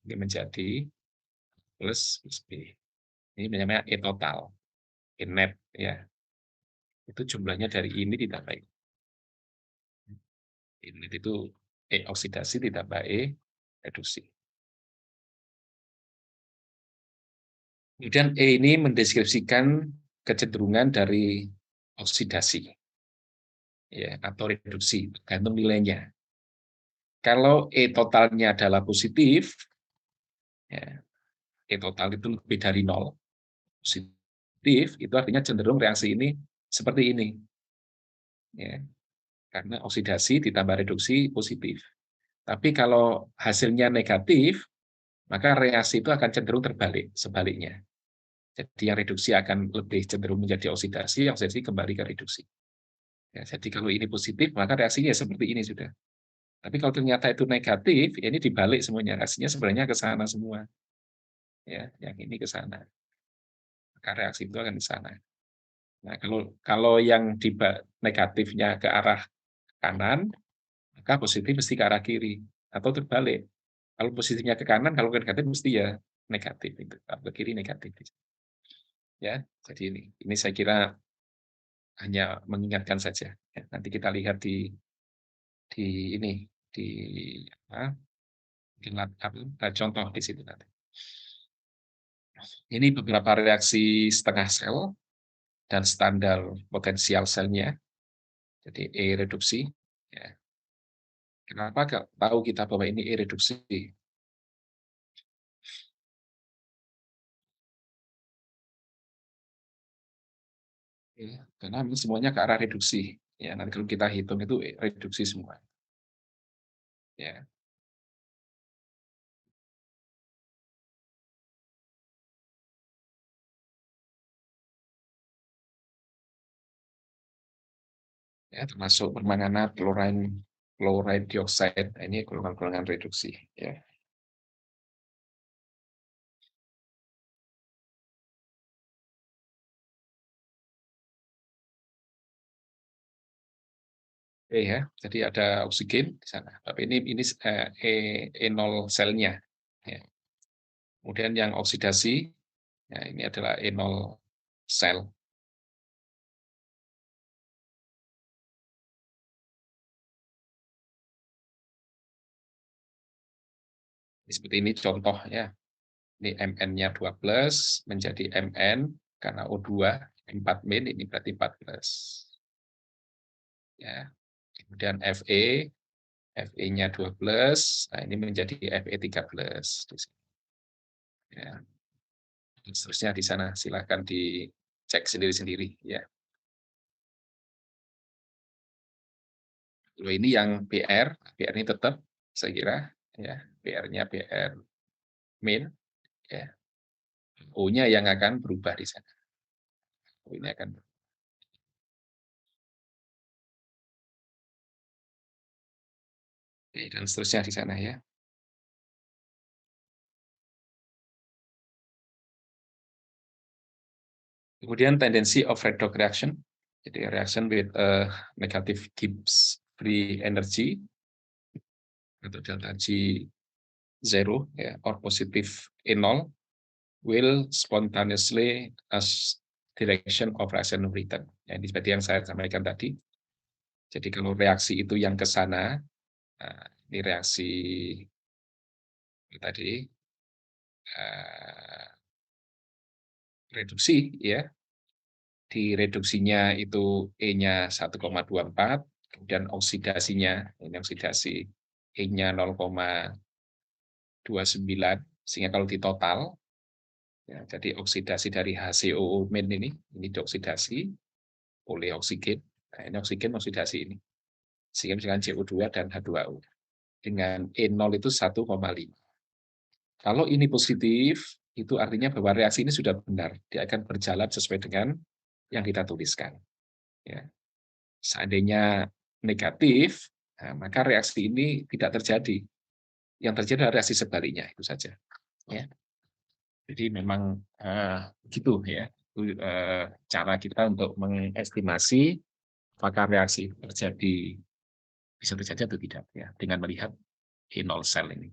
ini menjadi plus B. Ini namanya E total, E net ya. Itu jumlahnya dari ini ditambah ini. Ini itu E oksidasi ditambah E reduksi. Kemudian E ini mendeskripsikan kecenderungan dari oksidasi ya, atau reduksi, tergantung nilainya. Kalau E totalnya adalah positif, ya, E total itu lebih dari 0, positif, itu artinya cenderung reaksi ini seperti ini. Ya, karena oksidasi ditambah reduksi positif. Tapi kalau hasilnya negatif, maka reaksi itu akan cenderung terbalik, sebaliknya. Jadi yang reduksi akan lebih cenderung menjadi oksidasi, oksidasi kembali ke reduksi. Ya, jadi kalau ini positif, maka reaksinya seperti ini sudah. Tapi kalau ternyata itu negatif, ya ini dibalik semuanya. Reaksinya sebenarnya ke sana semua. Ya, yang ini ke sana. Maka reaksi itu akan ke sana. Nah, kalau yang negatifnya ke arah kanan, maka positif mesti ke arah kiri atau terbalik. Kalau positifnya ke kanan, kalau ke negatif mesti ya negatif itu. Kalau ke kiri negatif. Ya, jadi ini saya kira hanya mengingatkan saja. Ya, nanti kita lihat di ini di contoh di situ nanti. Ini beberapa reaksi setengah sel dan standar potensial selnya. Jadi E reduksi. Ya. Kenapa tahu kita bahwa ini E reduksi? Ya, karena ini semuanya ke arah reduksi. Ya, nanti kalau kita hitung itu reduksi semua. Ya. Ya, termasuk permanganat, chloride dioxide, ini golongan-golongan reduksi. Ya. Ya, jadi ada oksigen di sana. Tapi ini E0 selnya. Ya. Kemudian yang oksidasi, ya ini adalah E0 sel. Seperti ini contoh ya. Ini Mn-nya 12 menjadi Mn karena O2 4 min, ini berarti 14. Ya. Kemudian Fe-nya 12, nah ini menjadi Fe 13. Ya. Dan seterusnya di sana, silakan dicek sendiri-sendiri ya. Lalu ini yang BR ini tetap saya kira ya, BR-nya BR min ya. O-nya yang akan berubah di sana. O ini akan berubah. Oke, dan seterusnya di sana ya. Kemudian tendency of redox reaction, jadi reaction with negative Gibbs free energy atau delta G 0 ya, or positive E0 will spontaneously as direction of reaction return. Ya, ini seperti yang saya sampaikan tadi. Jadi kalau reaksi itu yang ke sana, nah, ini reaksi tadi reduksi ya. Di reduksinya itu E-nya 1,24, kemudian oksidasinya, ini oksidasi E-nya 0,29, sehingga kalau ditotal, ya, jadi oksidasi dari HCOO min ini dioksidasi oleh oksigen, nah, ini oksigen oksidasi ini, sehingga misalkan CO2 dan H2O, dengan E0 itu 1,5. Kalau ini positif, itu artinya bahwa reaksi ini sudah benar, dia akan berjalan sesuai dengan yang kita tuliskan. Ya. Seandainya negatif, nah, maka reaksi ini tidak terjadi. Yang terjadi adalah reaksi sebaliknya, itu saja. Ya. Jadi memang gitu ya. Itu cara kita untuk mengestimasi apakah reaksi terjadi bisa terjadi atau tidak ya dengan melihat E0 sel ini.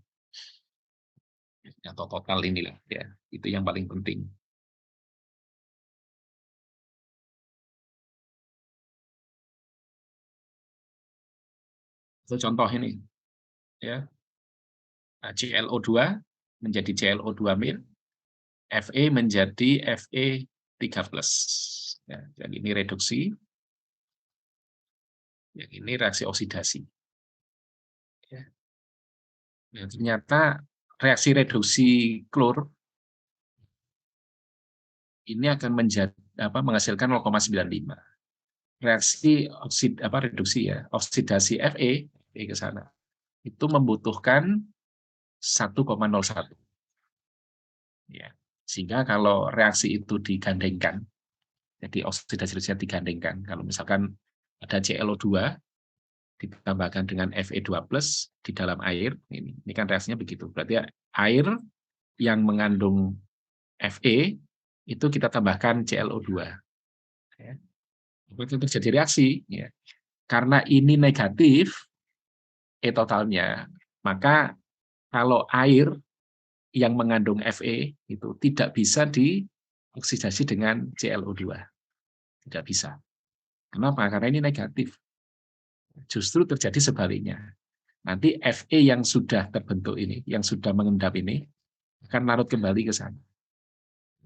atau total inilah ya, itu yang paling penting. Itu contoh ini ya, ClO2 menjadi ClO2-. Fe menjadi Fe3+. Ya, jadi ini reduksi, yang ini reaksi oksidasi. Ya. Nah, ternyata reaksi reduksi klor ini akan menghasilkan 0,95. Reaksi reduksi ya, oksidasi Fe ke sana itu membutuhkan 1,01. Ya. Sehingga kalau reaksi itu digandengkan, jadi oksidasi reduksinya digandengkan, kalau misalkan ada ClO2 ditambahkan dengan Fe2+ di dalam air, ini kan reaksinya begitu. Berarti air yang mengandung Fe itu kita tambahkan ClO2. Ya. Itu terjadi reaksi. Ya. Karena ini negatif, totalnya, maka kalau air yang mengandung Fe itu tidak bisa dioksidasi dengan ClO2. Tidak bisa. Kenapa? Karena ini negatif. Justru terjadi sebaliknya. Nanti Fe yang sudah terbentuk ini, yang sudah mengendap ini, akan larut kembali ke sana.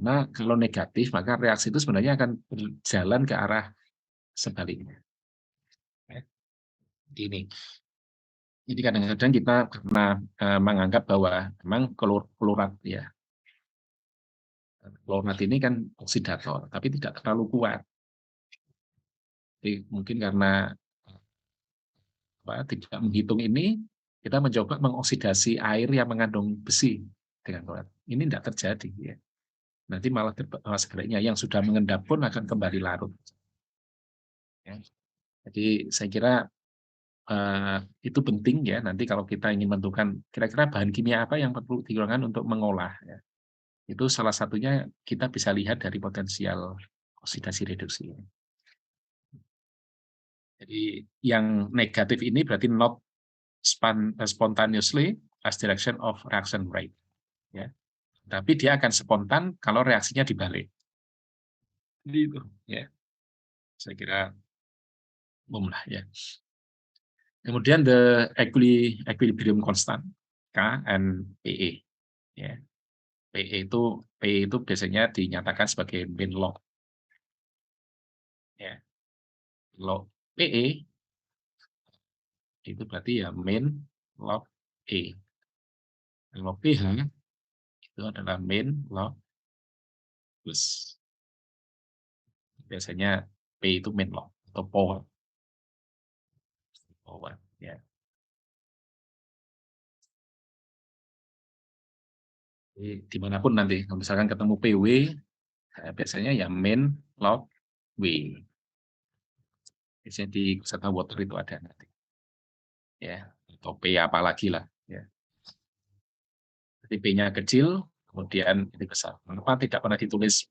Nah, kalau negatif, maka reaksi itu sebenarnya akan berjalan ke arah sebaliknya. Ini. Jadi kadang-kadang kita pernah menganggap bahwa memang klorat ya, klorat ini kan oksidator, tapi tidak terlalu kuat. Jadi mungkin karena tidak menghitung ini, kita mencoba mengoksidasi air yang mengandung besi dengan klorat. Ini tidak terjadi. Ya. Nanti malah sebaliknya, yang sudah mengendap pun akan kembali larut. Ya. Jadi saya kira itu penting ya, nanti kalau kita ingin menentukan kira-kira bahan kimia apa yang perlu digunakan untuk mengolah. Ya. Itu salah satunya kita bisa lihat dari potensial oksidasi reduksi. Jadi yang negatif ini berarti not spontaneously as direction of reaction rate. Ya. Tapi dia akan spontan kalau reaksinya dibalik. Jadi itu ya. Saya kira umum lah ya. Kemudian the equilibrium constant K and PE. Ya. PE itu biasanya dinyatakan sebagai mean log. Ya. Log PE itu berarti ya mean log E. Log PH itu adalah mean log plus. Biasanya P itu mean log atau power. Power ya. Jadi dimanapun nanti, kalau misalkan ketemu PW, biasanya ya mean log W. Biasanya di kusata water itu ada nanti. Ya, atau P apalagi lah. Ya. Jadi P-nya kecil, kemudian ini besar. Mengapa tidak pernah ditulis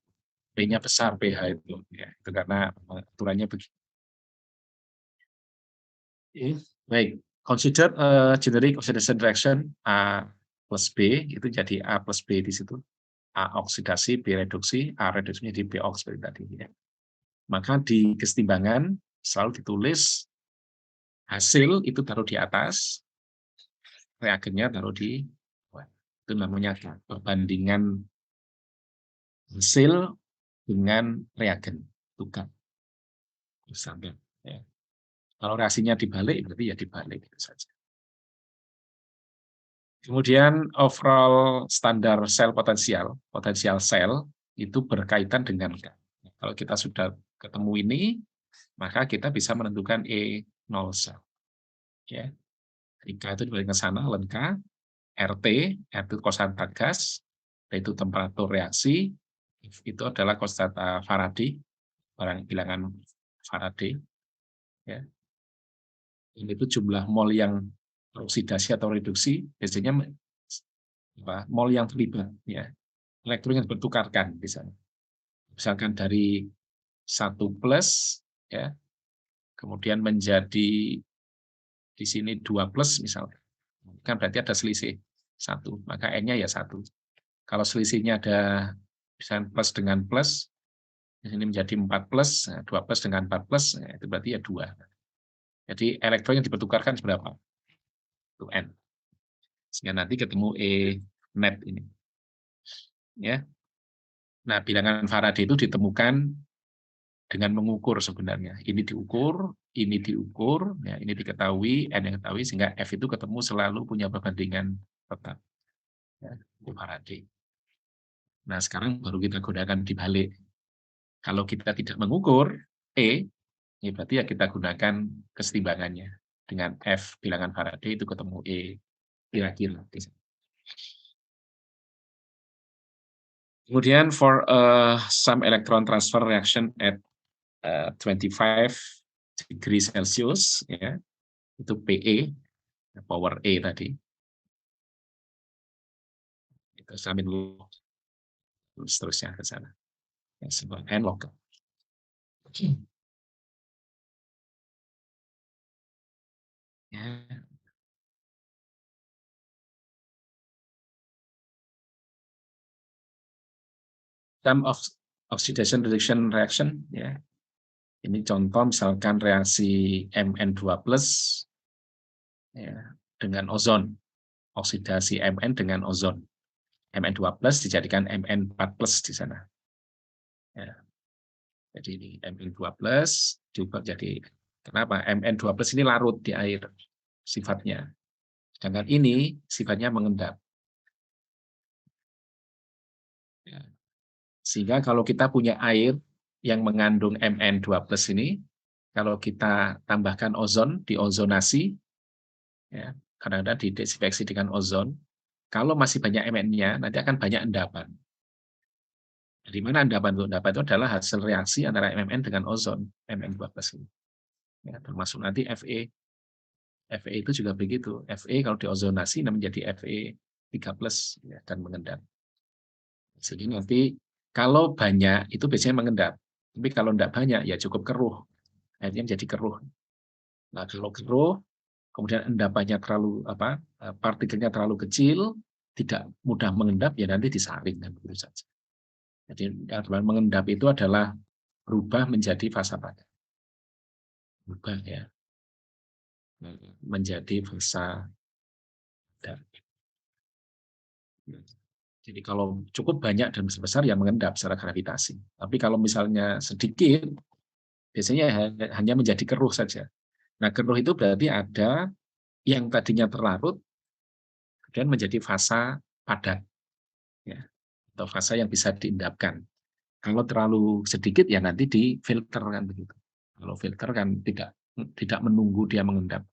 P-nya besar, pH itu? Ya, itu karena aturannya begitu. Baik, consider generic oxidation reaction A plus B, itu jadi A plus B di situ. A oksidasi, B reduksi, A reduksinya di B ox seperti tadi. Ya. Maka di kesetimbangan selalu ditulis hasil itu taruh di atas, reagennya taruh di bawah. Itu namanya perbandingan hasil dengan reagen, tukar. Misalnya, ya. Kalau reaksinya dibalik, berarti ya dibalik itu saja. Kemudian overall standar sel potensial sel itu berkaitan dengan K. Kalau kita sudah ketemu ini, maka kita bisa menentukan E0 sel. Ya. K itu dibalik ke sana, lengkap. RT itu konstanta gas, yaitu temperatur reaksi, itu adalah konstanta Faraday, bilangan Faraday. Ya. Ini itu jumlah mol yang oksidasi atau reduksi, biasanya mol yang terlibat, ya. Elektron yang bertukarkan di sana. Misalkan dari 1+, ya, kemudian menjadi di sini 2+ misalnya. Kan berarti ada selisih 1, maka N-nya ya 1. Kalau selisihnya ada misalnya plus dengan plus, di sini menjadi 4 plus, 2 plus dengan 4 plus, itu berarti ya 2. Jadi elektron yang dipertukarkan berapa? Itu N. Sehingga nanti ketemu E net ini. Ya. Nah, bilangan Faraday itu ditemukan dengan mengukur sebenarnya. Ini diukur, ya, ini diketahui, N yang diketahui, sehingga F itu ketemu selalu punya perbandingan tetap. Ya, itu Faraday. Nah, sekarang baru kita gunakan dibalik. Kalau kita tidak mengukur E, ya berarti ya kita gunakan kesetimbangannya. Dengan F bilangan Faraday itu ketemu E kira-kira. Kemudian for some electron transfer reaction at 25 degree Celsius, ya, itu PE, power E tadi. Itu sampai dulu, seterusnya ke sana. Ya, sebuah N lokal. Ya. Some of oxidation reaction, ya. Ini contoh misalkan reaksi Mn2+, ya, dengan ozon, oksidasi Mn dengan ozon. Mn2+ dijadikan Mn4+ di sana. Ya. Jadi ini Mn2+ diubah jadi, kenapa? Mn2+ ini larut di air sifatnya. Sedangkan ini sifatnya mengendap. Ya. Sehingga kalau kita punya air yang mengandung Mn2+ ini, kalau kita tambahkan ozon, diozonasi, ya, kadang-kadang didesinfeksi dengan ozon, kalau masih banyak Mn-nya, nanti akan banyak endapan. Di mana endapan itu? Endapan itu adalah hasil reaksi antara Mn dengan ozon, Mn2+ ini. Ya, termasuk nanti Fe. Fe itu juga begitu. Fe kalau diozonasi menjadi Fe3+, ya, dan mengendap. Jadi nanti kalau banyak itu biasanya mengendap. Tapi kalau tidak banyak ya cukup keruh. Akhirnya menjadi keruh. Nah, kalau keruh, kemudian endapannya terlalu partikelnya terlalu kecil, tidak mudah mengendap, ya nanti disaring dan begitu saja. Jadi yang mengendap itu adalah berubah menjadi fasa padat. Berubah, ya, menjadi fasa padat. Jadi kalau cukup banyak dan besar ya mengendap secara gravitasi. Tapi kalau misalnya sedikit, biasanya hanya menjadi keruh saja. Nah, keruh itu berarti ada yang tadinya terlarut, kemudian menjadi fasa padat, ya, atau fasa yang bisa diendapkan. Kalau terlalu sedikit ya nanti difilter kan begitu. Kalau filter kan tidak menunggu dia mengendap.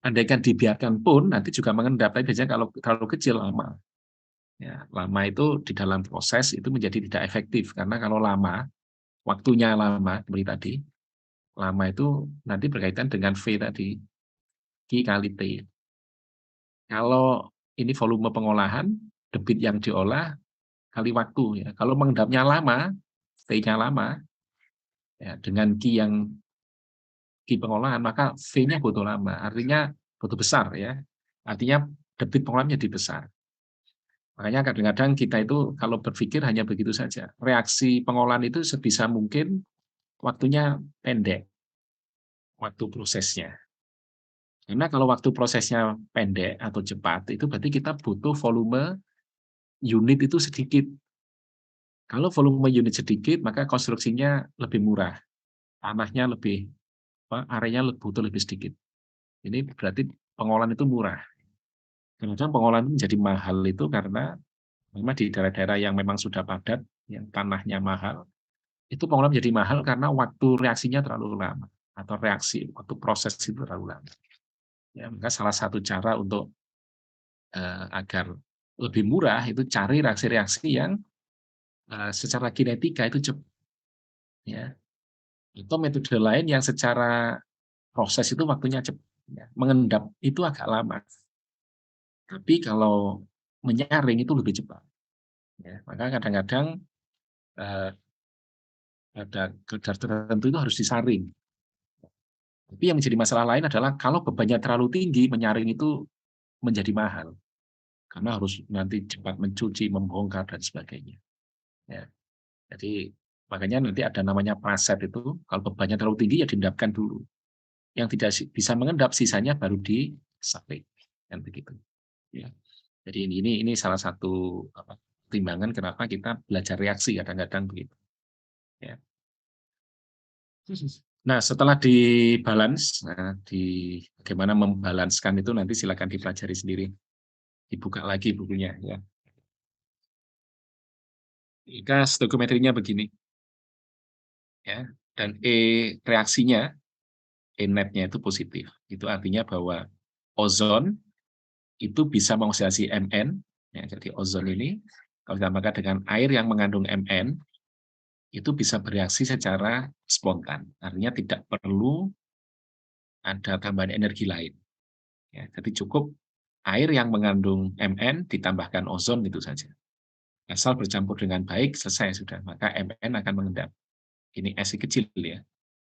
Andaikan dibiarkan pun nanti juga mengendap, tapi biasanya kalau terlalu kecil lama. Ya, lama itu di dalam proses itu menjadi tidak efektif karena kalau lama, waktunya lama seperti tadi, lama itu nanti berkaitan dengan V tadi, Q kali T. Kalau ini volume pengolahan, debit yang diolah kali waktu, ya. Kalau mengendapnya lama, T-nya lama, ya, dengan Q pengolahan, maka V-nya butuh lama, artinya butuh besar, ya. Artinya debit pengolahannya jadi besar. Makanya kadang-kadang kita itu kalau berpikir hanya begitu saja. Reaksi pengolahan itu sebisa mungkin waktunya pendek, waktu prosesnya. Karena kalau waktu prosesnya pendek atau cepat, itu berarti kita butuh volume unit itu sedikit. Kalau volume unit sedikit, maka konstruksinya lebih murah. Tanahnya lebih, areanya butuh lebih sedikit. Ini berarti pengolahan itu murah. Kadang-kadang pengolahan menjadi mahal itu karena memang di daerah-daerah yang memang sudah padat, yang tanahnya mahal, itu pengolahan menjadi mahal karena waktu reaksinya terlalu lama. Atau reaksi, waktu proses itu terlalu lama. Ya, maka salah satu cara untuk agar lebih murah itu cari reaksi-reaksi yang secara kinetika itu cepat, ya. Atau metode lain yang secara proses itu waktunya cepat, ya. Mengendap itu agak lama, tapi kalau menyaring itu lebih cepat, ya. Maka kadang-kadang ada kadar tertentu itu harus disaring. Tapi yang menjadi masalah lain adalah kalau bebannya terlalu tinggi, menyaring itu menjadi mahal. karena harus nanti cepat mencuci, membongkar dan sebagainya. Ya. Jadi makanya nanti ada namanya praset itu, kalau bebannya terlalu tinggi ya diendapkan dulu. Yang tidak bisa mengendap sisanya baru disalin, kan begitu. Ya. Jadi ini salah satu pertimbangan kenapa kita belajar reaksi kadang-kadang begitu. Ya. Nah, setelah dibalance, bagaimana membalanskan itu nanti silakan dipelajari sendiri. Dibuka lagi bukunya. Ya. Jika stoikiometrinya begini, ya, dan reaksinya, netnya itu positif. Itu artinya bahwa ozon itu bisa mengoksidasi Mn, ya, jadi ozon ini kalau ditambahkan dengan air yang mengandung Mn, itu bisa bereaksi secara spontan. Artinya tidak perlu ada tambahan energi lain. Ya, jadi cukup air yang mengandung Mn ditambahkan ozon itu saja. Asal bercampur dengan baik, selesai sudah. Maka Mn akan mengendap. Ini S kecil ya.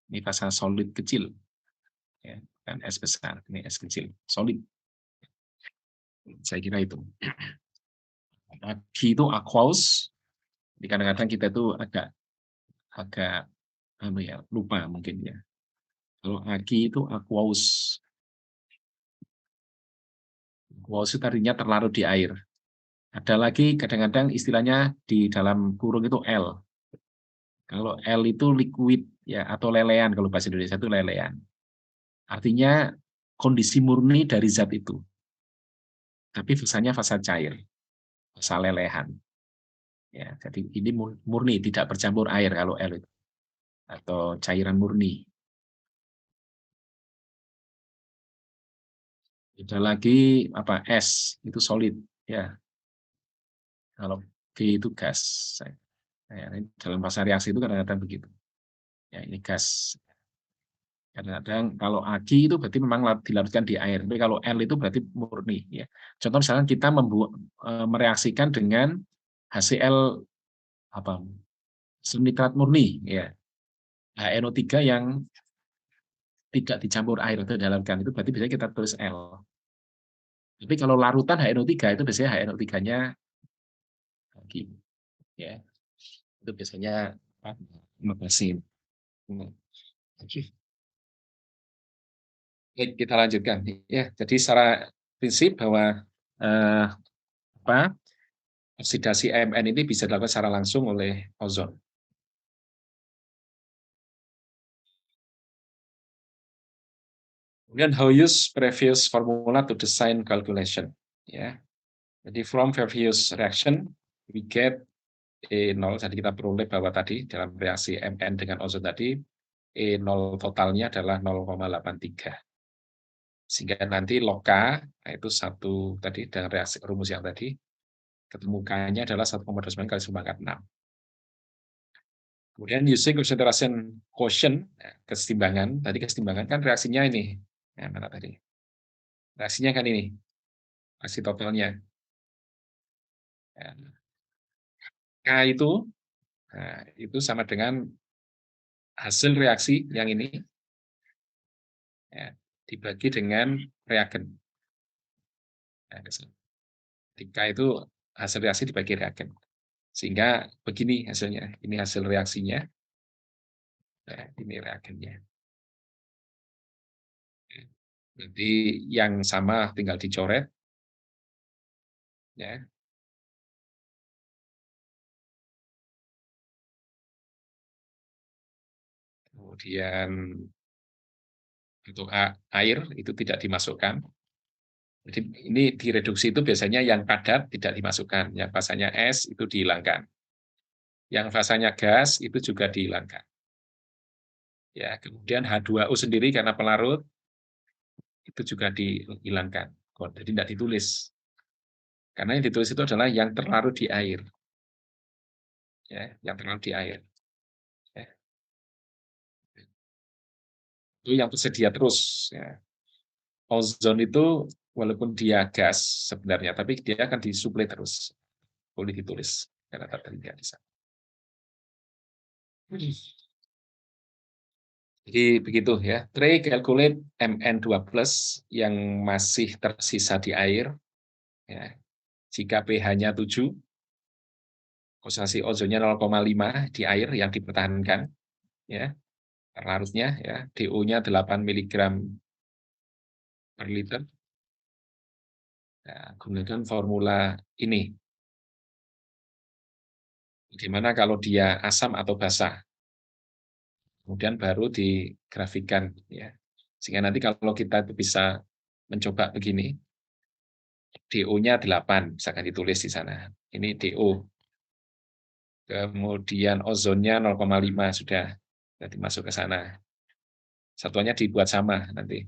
Ini fasa solid kecil. Ya, bukan S besar. Ini S kecil. Solid. Saya kira itu. Q itu aqueous. Jadi kadang-kadang kita itu agak lupa mungkin ya. Kalau Aqi itu aqueous. Aqueous itu artinya terlarut di air. Ada lagi kadang-kadang istilahnya di dalam kurung itu L. Kalau L itu liquid ya atau lelean, kalau bahasa Indonesia itu lelean. Artinya kondisi murni dari zat itu. Tapi fasanya fasa cair, fasa lelehan. Ya, jadi ini murni, tidak bercampur air kalau L itu. Atau cairan murni. Ada lagi S itu solid ya. Kalau G itu gas. Ya, dalam fase reaksi itu kadang-kadang begitu. Ya, ini gas. Kadang-kadang kalau Aqi itu berarti memang dilarutkan di air. Tapi kalau L itu berarti murni. Ya. Contoh misalnya kita mereaksikan dengan HCl nitrat murni, ya. HNO3 yang tidak dicampur air atau dilarutkan itu berarti biasanya kita tulis L. Tapi kalau larutan HNO3 itu biasanya HNO3-nya Aqi. Ya. Itu biasanya mesin. Baik, kita lanjutkan. Ya, jadi secara prinsip bahwa eh, oksidasi AMN ini bisa dilakukan secara langsung oleh ozon. Kemudian how use previous formula to design calculation. Ya, jadi from previous reaction we get E0. Jadi kita peroleh bahwa tadi dalam reaksi Mn dengan ozon tadi E0 totalnya adalah 0,83. Sehingga nanti log K, itu satu tadi dengan reaksi rumus yang tadi, ketemu K-nya adalah 1,29 kali 1/6. Kemudian using concentration quotient, kesetimbangan. Tadi kesetimbangan kan reaksinya ini. Ya, mana tadi? Reaksinya kan ini. Reaksi totalnya. Ya. K itu sama dengan hasil reaksi yang ini ya, dibagi dengan reagen. Ya, K itu hasil reaksi dibagi reagen. Sehingga begini hasilnya. Ini hasil reaksinya. Ya, ini reagennya. Jadi yang sama tinggal dicoret. Ya. Kemudian untuk air itu tidak dimasukkan. Jadi ini direduksi itu biasanya yang padat tidak dimasukkan, yang fasanya es itu dihilangkan. Yang fasanya gas itu juga dihilangkan. Ya, kemudian H2O sendiri karena pelarut itu juga dihilangkan. Jadi tidak ditulis. Karena yang ditulis itu adalah yang terlarut di air. Ya, yang terlarut di air. Ya. Itu yang tersedia terus. Ya. Ozon itu walaupun dia gas sebenarnya, tapi dia akan disuplai terus. Boleh ditulis karena tersedia di sana. Jadi begitu ya. Try calculate Mn2+ yang masih tersisa di air. Ya. Jika pH-nya 7, konsentrasi ozonnya 0,5 di air yang dipertahankan, ya, larutnya, ya, DO-nya 8 mg per liter. Nah, gunakan formula ini. Bagaimana kalau dia asam atau basah? Kemudian baru digrafikan, ya. Sehingga nanti kalau kita bisa mencoba begini, DO-nya 8, misalkan ditulis di sana. Ini DO. Kemudian ozonnya 0,5 sudah. Nanti masuk ke sana. Satuannya dibuat sama nanti.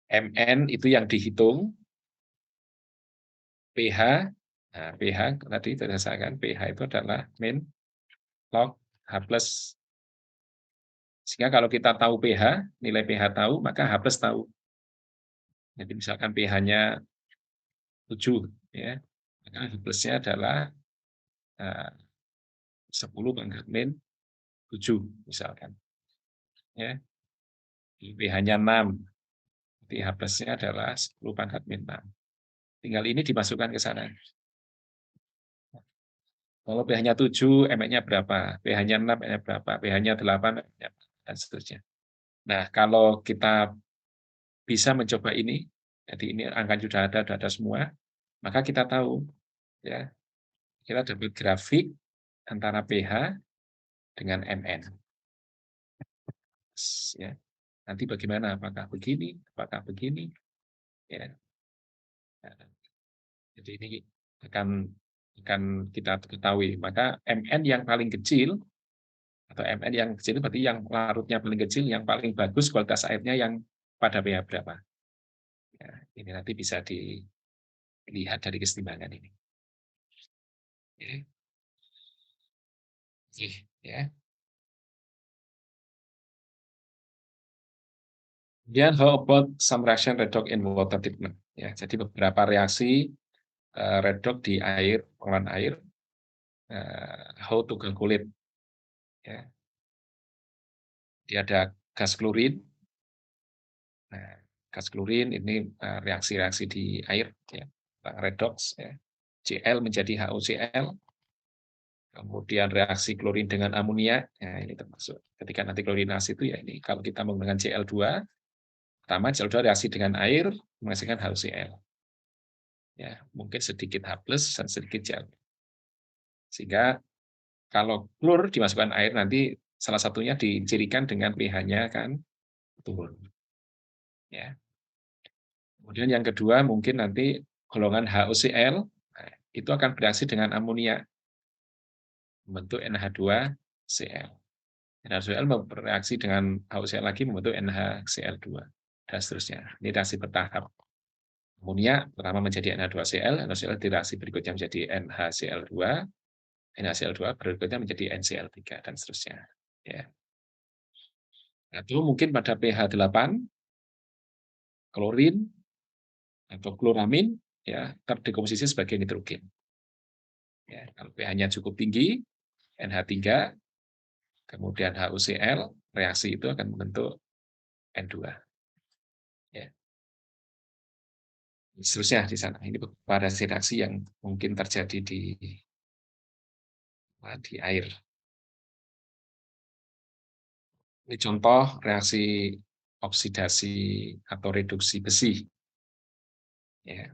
Mn itu yang dihitung, pH, nah, pH tadi berdasarkan pH itu adalah min log H plus. Sehingga kalau kita tahu pH, nilai pH tahu, maka H plus tahu. Jadi misalkan pH-nya 7, ya, maka H plusnya adalah 10 pangkat min 7, misalkan. Ya, pH-nya 6, jadi H plusnya adalah 10 pangkat min 6. Tinggal ini dimasukkan ke sana. Kalau pH-nya 7, Mn-nya berapa? pH-nya 6, Mn-nya berapa? pH-nya 8, Mn-nya dan seterusnya. Nah, kalau kita bisa mencoba ini, jadi ini angka sudah ada semua, maka kita tahu, ya, kita dapat grafik antara pH dengan Mn. Ya. Nanti bagaimana? Apakah begini? Apakah begini? Ya. Jadi ini akan kita ketahui. Maka Mn yang paling kecil atau Mn yang kecil berarti yang larutnya paling kecil, yang paling bagus kualitas airnya yang pada pH berapa. Ya, ini nanti bisa dilihat dari kesetimbangan ini. Oke. Ya. Kemudian how about some reaction redox in water treatment? Ya, jadi beberapa reaksi redox di air, pengolahan air, how to calculate. Ya. Dia ada gas klorin. Nah, gas klorin ini reaksi-reaksi di air, ya, redox, ya. Cl menjadi HOCl. Kemudian reaksi klorin dengan amonia, ya, ini termasuk. Ketika nanti klorinasi itu ya ini kalau kita menggunakan Cl2, pertama Cl2 reaksi dengan air menghasilkan HCl. Ya, mungkin sedikit H+ dan sedikit Cl. Sehingga kalau klor dimasukkan air nanti salah satunya dicirikan dengan pH-nya kan turun. Ya. Kemudian yang kedua mungkin nanti golongan HOCl, nah, itu akan bereaksi dengan amonia membentuk NH2Cl. NH2Cl bereaksi dengan HOCl lagi membentuk NaCl2 dan seterusnya. Ini reaksi bertahap. Amonia pertama menjadi NH2Cl, NH2Cl di reaksi berikutnya menjadi NaCl2, NaCl2 berikutnya menjadi NCl3 dan seterusnya. Ya. Atau mungkin pada pH 8 klorin atau kloramin ya terdekomposisi sebagai nitrogen. Ya, kalau pH-nya cukup tinggi, NH3, kemudian HOCl, reaksi itu akan membentuk N2. Ya. Seterusnya di sana. Ini beberapa reaksi yang mungkin terjadi di air. Ini contoh reaksi oksidasi atau reduksi besi. Ya.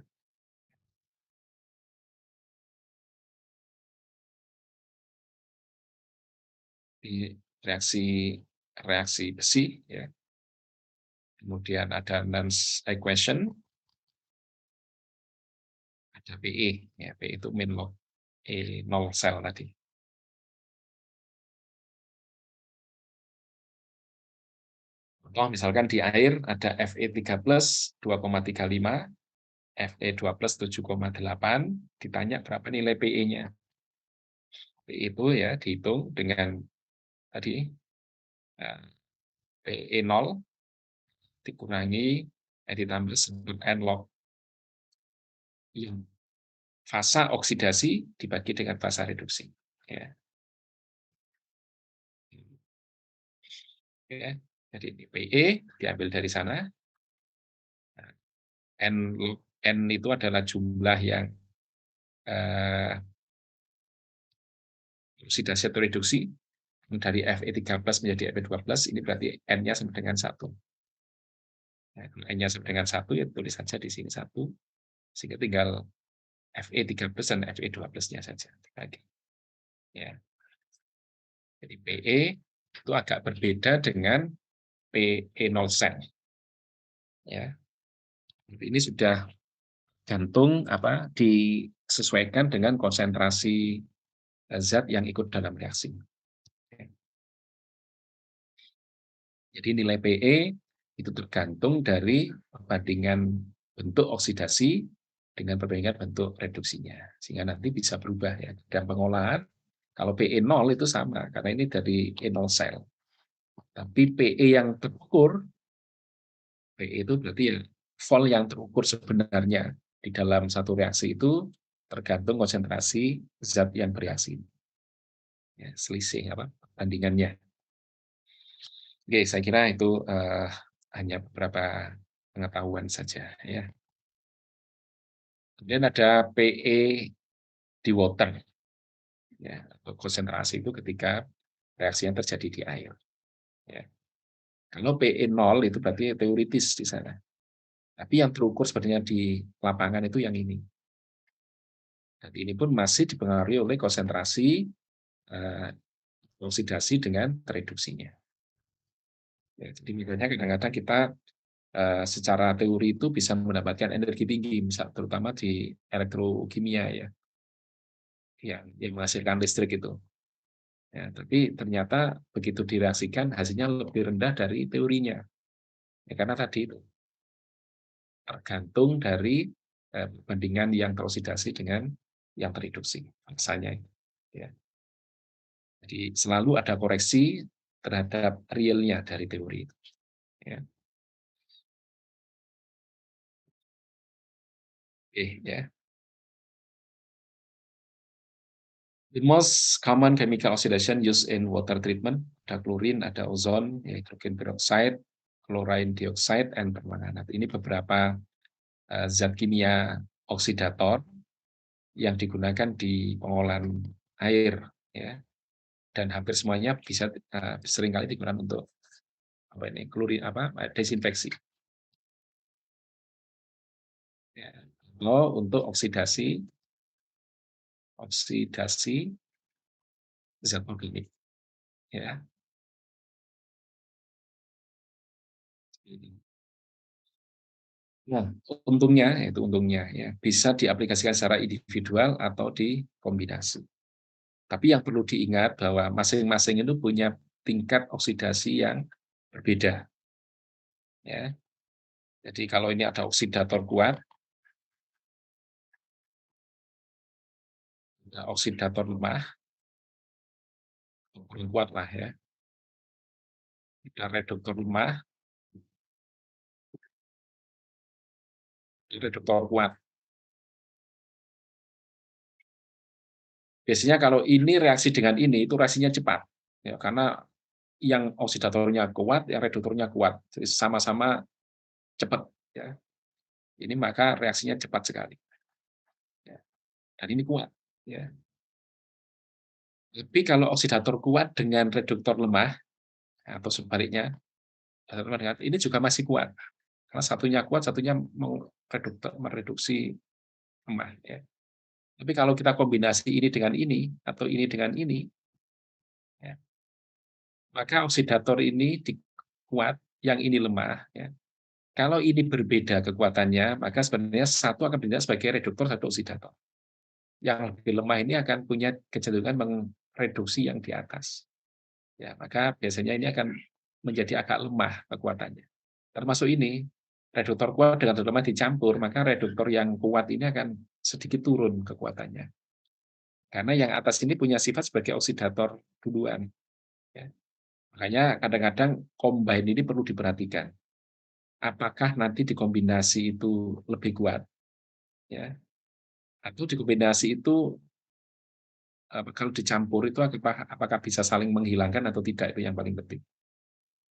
Di reaksi besi, ya. Kemudian ada Nernst equation, ada PE, ya, PE itu min log E0 sel tadi. Contoh misalkan di air ada Fe3+, 2,35, Fe2+, 7,8, ditanya berapa nilai PE-nya. PE itu ya dihitung dengan tadi PE0 dikurangi ditambah N log fasa oksidasi dibagi dengan fasa reduksi. Ya. Ya. Jadi PE diambil dari sana. N itu adalah jumlah yang oksidasi atau reduksi dari Fe13 menjadi Fe12, ini berarti N-nya sama dengan 1. Nah, N-nya sama dengan 1, ya tulis saja di sini 1, sehingga tinggal Fe13 dan Fe12-nya saja. Ya. Jadi Pe itu agak berbeda dengan Pe0 sel. Ya. Ini sudah gantung disesuaikan dengan konsentrasi zat yang ikut dalam reaksi. Jadi nilai Pe itu tergantung dari perbandingan bentuk oksidasi dengan perbandingan bentuk reduksinya. Sehingga nanti bisa berubah ya. Dan pengolahan, kalau Pe0 itu sama, karena ini dari E0 sel. Tapi Pe yang terukur, Pe itu berarti ya vol yang terukur sebenarnya di dalam satu reaksi itu tergantung konsentrasi zat yang bereaksi. Ya, selisih bandingannya. Oke, saya kira itu hanya beberapa pengetahuan saja ya. Kemudian ada Pe di water, ya, atau konsentrasi itu ketika reaksi yang terjadi di air. Ya. Kalau Pe0 itu berarti teoritis di sana. Tapi yang terukur sebenarnya di lapangan itu yang ini. Dan ini pun masih dipengaruhi oleh konsentrasi oksidasi dengan reduksinya. Ya, jadi misalnya kadang-kadang kita secara teori itu bisa mendapatkan energi tinggi, misal terutama di elektrokimia ya, yang menghasilkan listrik itu. Ya, tapi ternyata begitu direaksikan hasilnya lebih rendah dari teorinya. Ya, karena tadi itu tergantung dari perbandingan yang teroksidasi dengan yang tereduksi maksanya. Ya. Jadi selalu ada koreksi terhadap realnya dari teori itu. Ya. Oke, ya. The most common chemical oxidation used in water treatment, ada klorin, ada ozon, hidrogen peroxide, chlorine dioxide, and permanganat. Ini beberapa zat kimia oksidator yang digunakan di pengolahan air, ya. Dan hampir semuanya bisa seringkali digunakan untuk klorin desinfeksi. Ya. Untuk oksidasi zat organik, ya. Nah, untungnya ya bisa diaplikasikan secara individual atau dikombinasi. Tapi yang perlu diingat bahwa masing-masing itu punya tingkat oksidasi yang berbeda. Ya. Jadi kalau ini ada oksidator kuat, ada oksidator lemah, kurang kuat lah ya. Ada reduktor lemah, reduktor kuat. Biasanya kalau ini reaksi dengan ini, itu reaksinya cepat. Ya, karena yang oksidatornya kuat, yang reduktornya kuat. Jadi sama-sama cepat. Ya. Ini maka reaksinya cepat sekali. Ya. Dan ini kuat. Ya. Tapi kalau oksidator kuat dengan reduktor lemah, atau sebaliknya, ini juga masih kuat. Karena satunya kuat, satunya mereduksi lemah. Ya. Tapi kalau kita kombinasi ini dengan ini, atau ini dengan ini, ya, maka oksidator ini kuat, yang ini lemah. Ya. Kalau ini berbeda kekuatannya, maka sebenarnya satu akan bertindak sebagai reduktor, satu oksidator. Yang lebih lemah ini akan punya kecenderungan mereduksi yang di atas. Ya, maka biasanya ini akan menjadi agak lemah kekuatannya. Termasuk ini, reduktor kuat dengan reduktor lemah dicampur, maka reduktor yang kuat ini akan sedikit turun kekuatannya. Karena yang atas ini punya sifat sebagai oksidator duluan. Ya. Makanya kadang-kadang combine ini perlu diperhatikan. Apakah nanti dikombinasi itu lebih kuat? Ya. Atau dikombinasi itu kalau dicampur itu apakah bisa saling menghilangkan atau tidak, itu yang paling penting.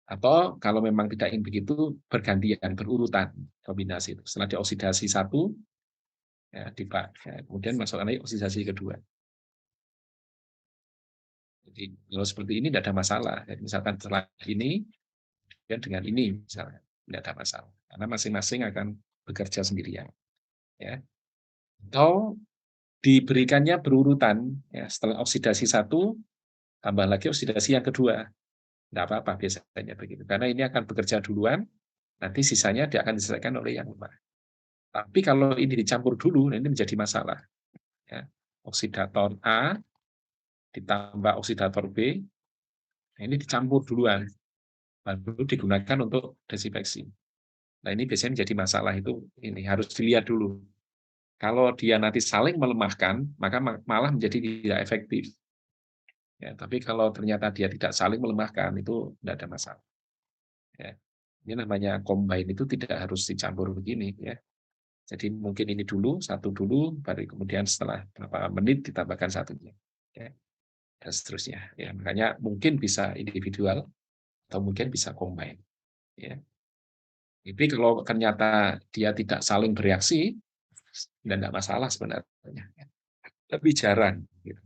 Atau kalau memang tidak ingin begitu, bergantian, berurutan kombinasi itu. Setelah dioksidasi satu, ya, kemudian masukkan lagi oksidasi kedua. Jadi kalau seperti ini tidak ada masalah. Jadi misalkan setelah ini dan dengan ini misalnya tidak ada masalah karena masing-masing akan bekerja sendirian. Ya. Atau diberikannya berurutan, ya, setelah oksidasi satu tambah lagi oksidasi yang kedua, tidak apa-apa biasanya begitu. Karena ini akan bekerja duluan, nanti sisanya dia akan diselesaikan oleh yang lemah. Tapi kalau ini dicampur dulu, ini menjadi masalah. Ya. Oksidator A ditambah oksidator B, nah ini dicampur duluan, baru digunakan untuk desinfeksi. Nah ini biasanya menjadi masalah itu, ini harus dilihat dulu. Kalau dia nanti saling melemahkan, maka malah menjadi tidak efektif. Ya, tapi kalau ternyata dia tidak saling melemahkan, itu tidak ada masalah. Ya. Ini namanya combine itu tidak harus dicampur begini. Ya. Jadi mungkin ini dulu, satu dulu, baru kemudian setelah beberapa menit ditambahkan satunya. Ya. Dan seterusnya. Ya, makanya mungkin bisa individual atau mungkin bisa combine. Ya. Tapi kalau ternyata dia tidak saling bereaksi, dan tidak masalah sebenarnya. Tapi jarang. Gitu.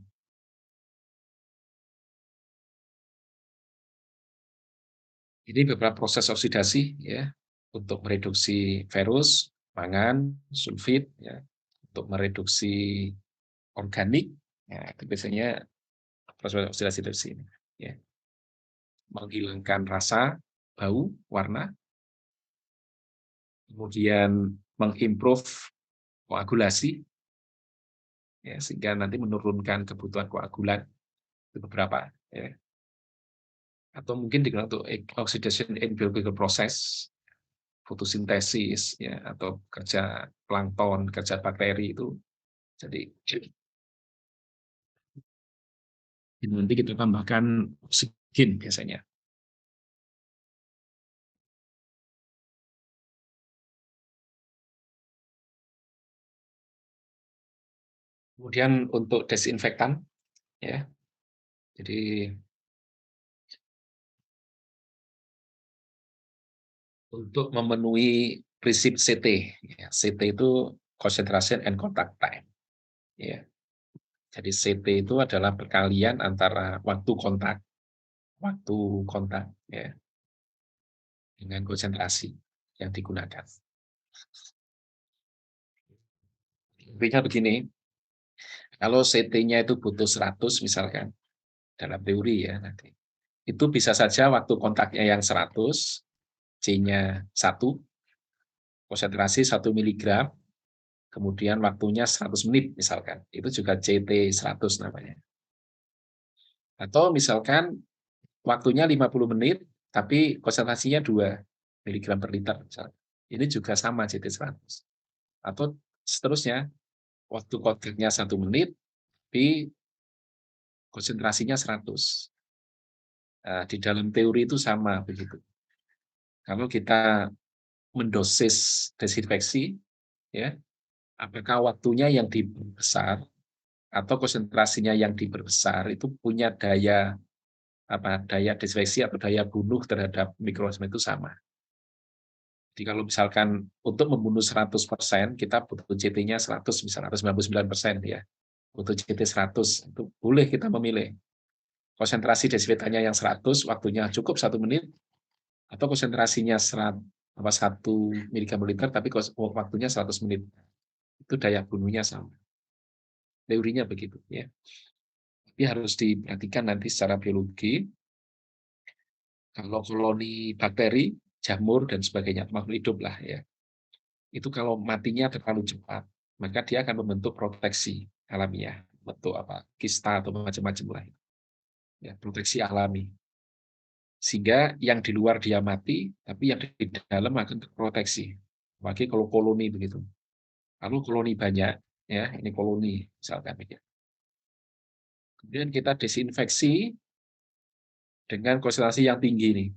Ini beberapa proses oksidasi ya untuk mereduksi ferus, mangan, sulfit, ya, untuk mereduksi organik, ya, itu biasanya proses oksidasi dari sini. Ya. Menghilangkan rasa, bau, warna, kemudian mengimprove koagulasi, ya, sehingga nanti menurunkan kebutuhan koagulan itu beberapa. Ya. Atau mungkin digunakan untuk oxidation in biological process, fotosintesis, ya, atau kerja plankton, kerja bakteri itu. Jadi nanti kita tambahkan oksigen biasanya. Kemudian untuk desinfektan, ya, jadi untuk memenuhi prinsip CT, ya, CT itu concentration and contact time, ya. Jadi CT itu adalah perkalian antara waktu kontak, ya, dengan konsentrasi yang digunakan. Intinya begini, kalau CT-nya itu butuh 100 misalkan, dalam teori ya nanti, itu bisa saja waktu kontaknya yang 100, C-nya 1, konsentrasi 1 mg, kemudian waktunya 100 menit misalkan. Itu juga CT 100 namanya. Atau misalkan waktunya 50 menit, tapi konsentrasinya 2 mg/liter misalkan. Ini juga sama CT 100. Atau seterusnya, waktu kontaknya 1 menit, tapi konsentrasinya 100. Nah, di dalam teori itu sama begitu. Kalau kita mendosis desinfeksi, ya, apakah waktunya yang diperbesar atau konsentrasinya yang diperbesar itu punya daya desinfeksi atau daya bunuh terhadap mikroorganisme itu sama. Jadi kalau misalkan untuk membunuh 100%, kita butuh CT-nya 100, misalnya 99% ya. Butuh CT 100, itu boleh kita memilih. Konsentrasi desinfektannya yang 100, waktunya cukup 1 menit, atau konsentrasinya 1 mg/liter, tapi waktunya 100 menit. Itu daya bunuhnya sama. Teorinya begitu. Ya. Tapi harus diperhatikan nanti secara biologi, kalau koloni bakteri, jamur, dan sebagainya, makhluk hidup lah ya, itu kalau matinya terlalu cepat, maka dia akan membentuk proteksi alamiah, bentuk apa, kista atau macam-macam lah. Ya, proteksi alami. Sehingga yang di luar dia mati, tapi yang di dalam akan terproteksi. Bagi kalau koloni begitu. Kalau koloni banyak, ya ini koloni misalkan. Kemudian kita desinfeksi dengan konsentrasi yang tinggi nih.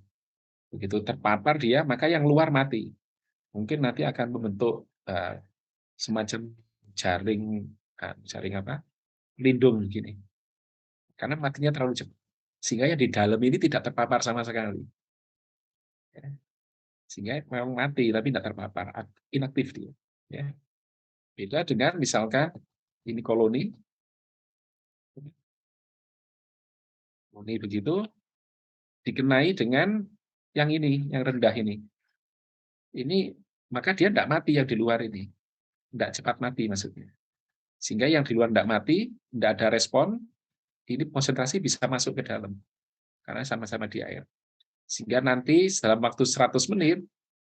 Begitu terpapar dia, maka yang luar mati. Mungkin nanti akan membentuk semacam jaring, jaring apa? Lindung gini. Karena matinya terlalu cepat. Sehingga yang di dalam ini tidak terpapar sama sekali. Ya. Sehingga memang mati tapi tidak terpapar, inaktif dia. Ya. Beda dengan misalkan ini koloni begitu dikenai dengan yang ini, yang rendah ini. Ini maka dia tidak mati yang di luar ini, tidak cepat mati maksudnya. Sehingga yang di luar tidak mati, tidak ada respon, ini konsentrasi bisa masuk ke dalam karena sama-sama di air. Sehingga nanti dalam waktu 100 menit,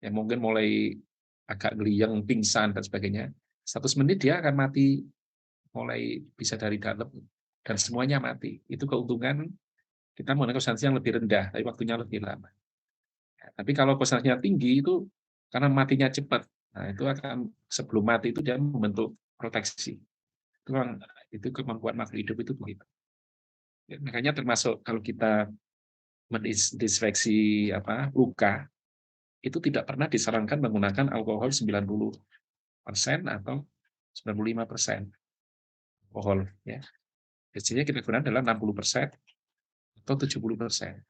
yang mungkin mulai agak geliyang, pingsan dan sebagainya, 100 menit dia akan mati, mulai bisa dari dalam dan semuanya mati. Itu keuntungan kita menggunakan konsentrasi yang lebih rendah, tapi waktunya lebih lama. Tapi kalau konsentrasinya tinggi itu karena matinya cepat, nah itu akan sebelum mati itu dia membentuk proteksi. Itu kemampuan makhluk hidup itu begitu. Ya, makanya termasuk kalau kita mendisinfeksi luka, itu tidak pernah disarankan menggunakan alkohol 90% atau 95% alkohol. Ya. Biasanya kita gunakan adalah 60% atau 70%.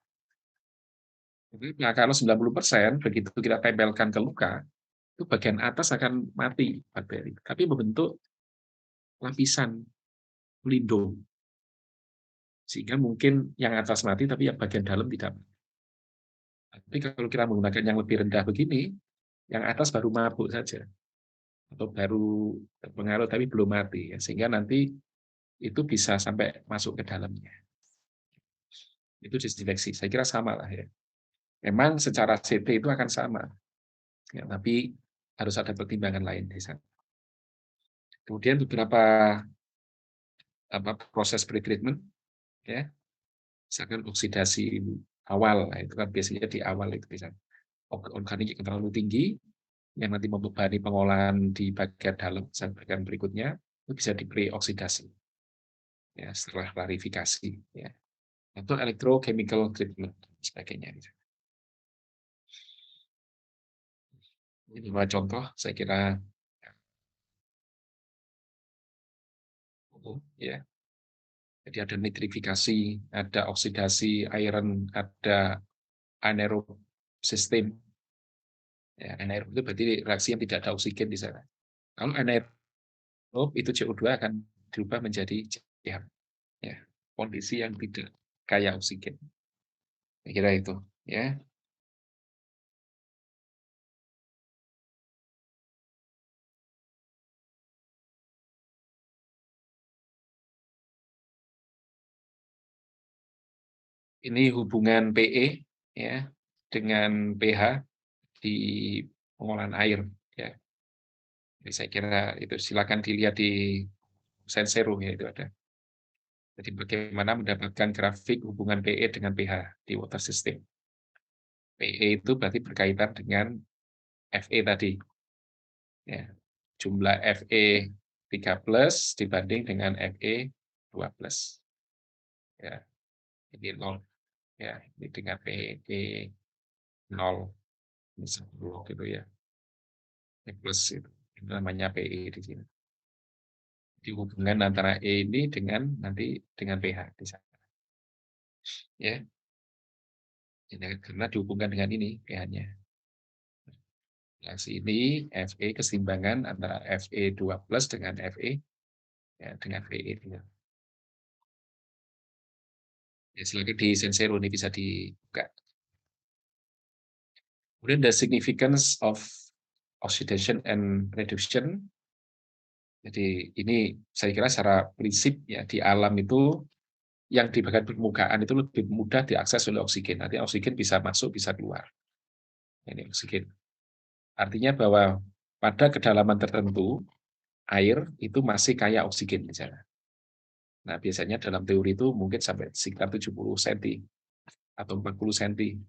Nah, kalau 90% begitu kita tempelkan ke luka, itu bagian atas akan mati bakteri, tapi membentuk lapisan pelindung. Sehingga mungkin yang atas mati, tapi yang bagian dalam tidak. Tapi kalau kita menggunakan yang lebih rendah begini, yang atas baru mabuk saja, atau baru terpengaruh tapi belum mati, ya. Sehingga nanti itu bisa sampai masuk ke dalamnya. Itu disinfeksi, saya kira sama lah ya. Memang secara CT itu akan sama, ya, tapi harus ada pertimbangan lain di sana. Kemudian beberapa proses pretreatment, ya, misalkan oksidasi awal, nah itu kan biasanya di awal itu bisa organik yang terlalu tinggi, yang nanti membebani pengolahan di bagian dalam, bagian berikutnya, itu bisa di pre-oksidasi, ya, setelah klarifikasi, ya, atau electrochemical treatment, sebagainya. Ini dua contoh, saya kira, ya. Jadi ada nitrifikasi, ada oksidasi iron, ada anaerob sistem. Ya, anaerob itu berarti reaksi yang tidak ada oksigen di sana. Kalau anaerob itu CO2 akan dirubah menjadi CH. Ya, kondisi yang tidak kaya oksigen. Saya kira itu, ya. Ini hubungan PE, ya, dengan pH di pengolahan air, ya. Jadi saya kira itu silakan dilihat di Sensero, ya, itu ada. Jadi bagaimana mendapatkan grafik hubungan PE dengan pH di water system. PE itu berarti berkaitan dengan Fe tadi. Ya, jumlah Fe 3+ dibanding dengan Fe 2+. Ya, ini 0. Ya, ini dengan PE 0. Ini 10 gitu ya. Ini plus itu. Itu namanya PE di sini. Di hubungan antara E ini dengan nanti dengan pH di sana. Ya. Ini karena dihubungkan dengan ini pH-nya. Reaksi ini Fe keseimbangan antara Fe2+ dengan Fe, ya, dengan Ve. Ya, silakan di Sensero ini bisa dibuka. Kemudian the significance of oxidation and reduction. Jadi ini saya kira secara prinsip ya di alam itu yang di bagian permukaan itu lebih mudah diakses oleh oksigen. Nanti oksigen bisa masuk, bisa keluar. Ini oksigen. Artinya bahwa pada kedalaman tertentu air itu masih kaya oksigen di sana. Nah, biasanya dalam teori itu mungkin sampai sekitar 70 cm atau 40 cm.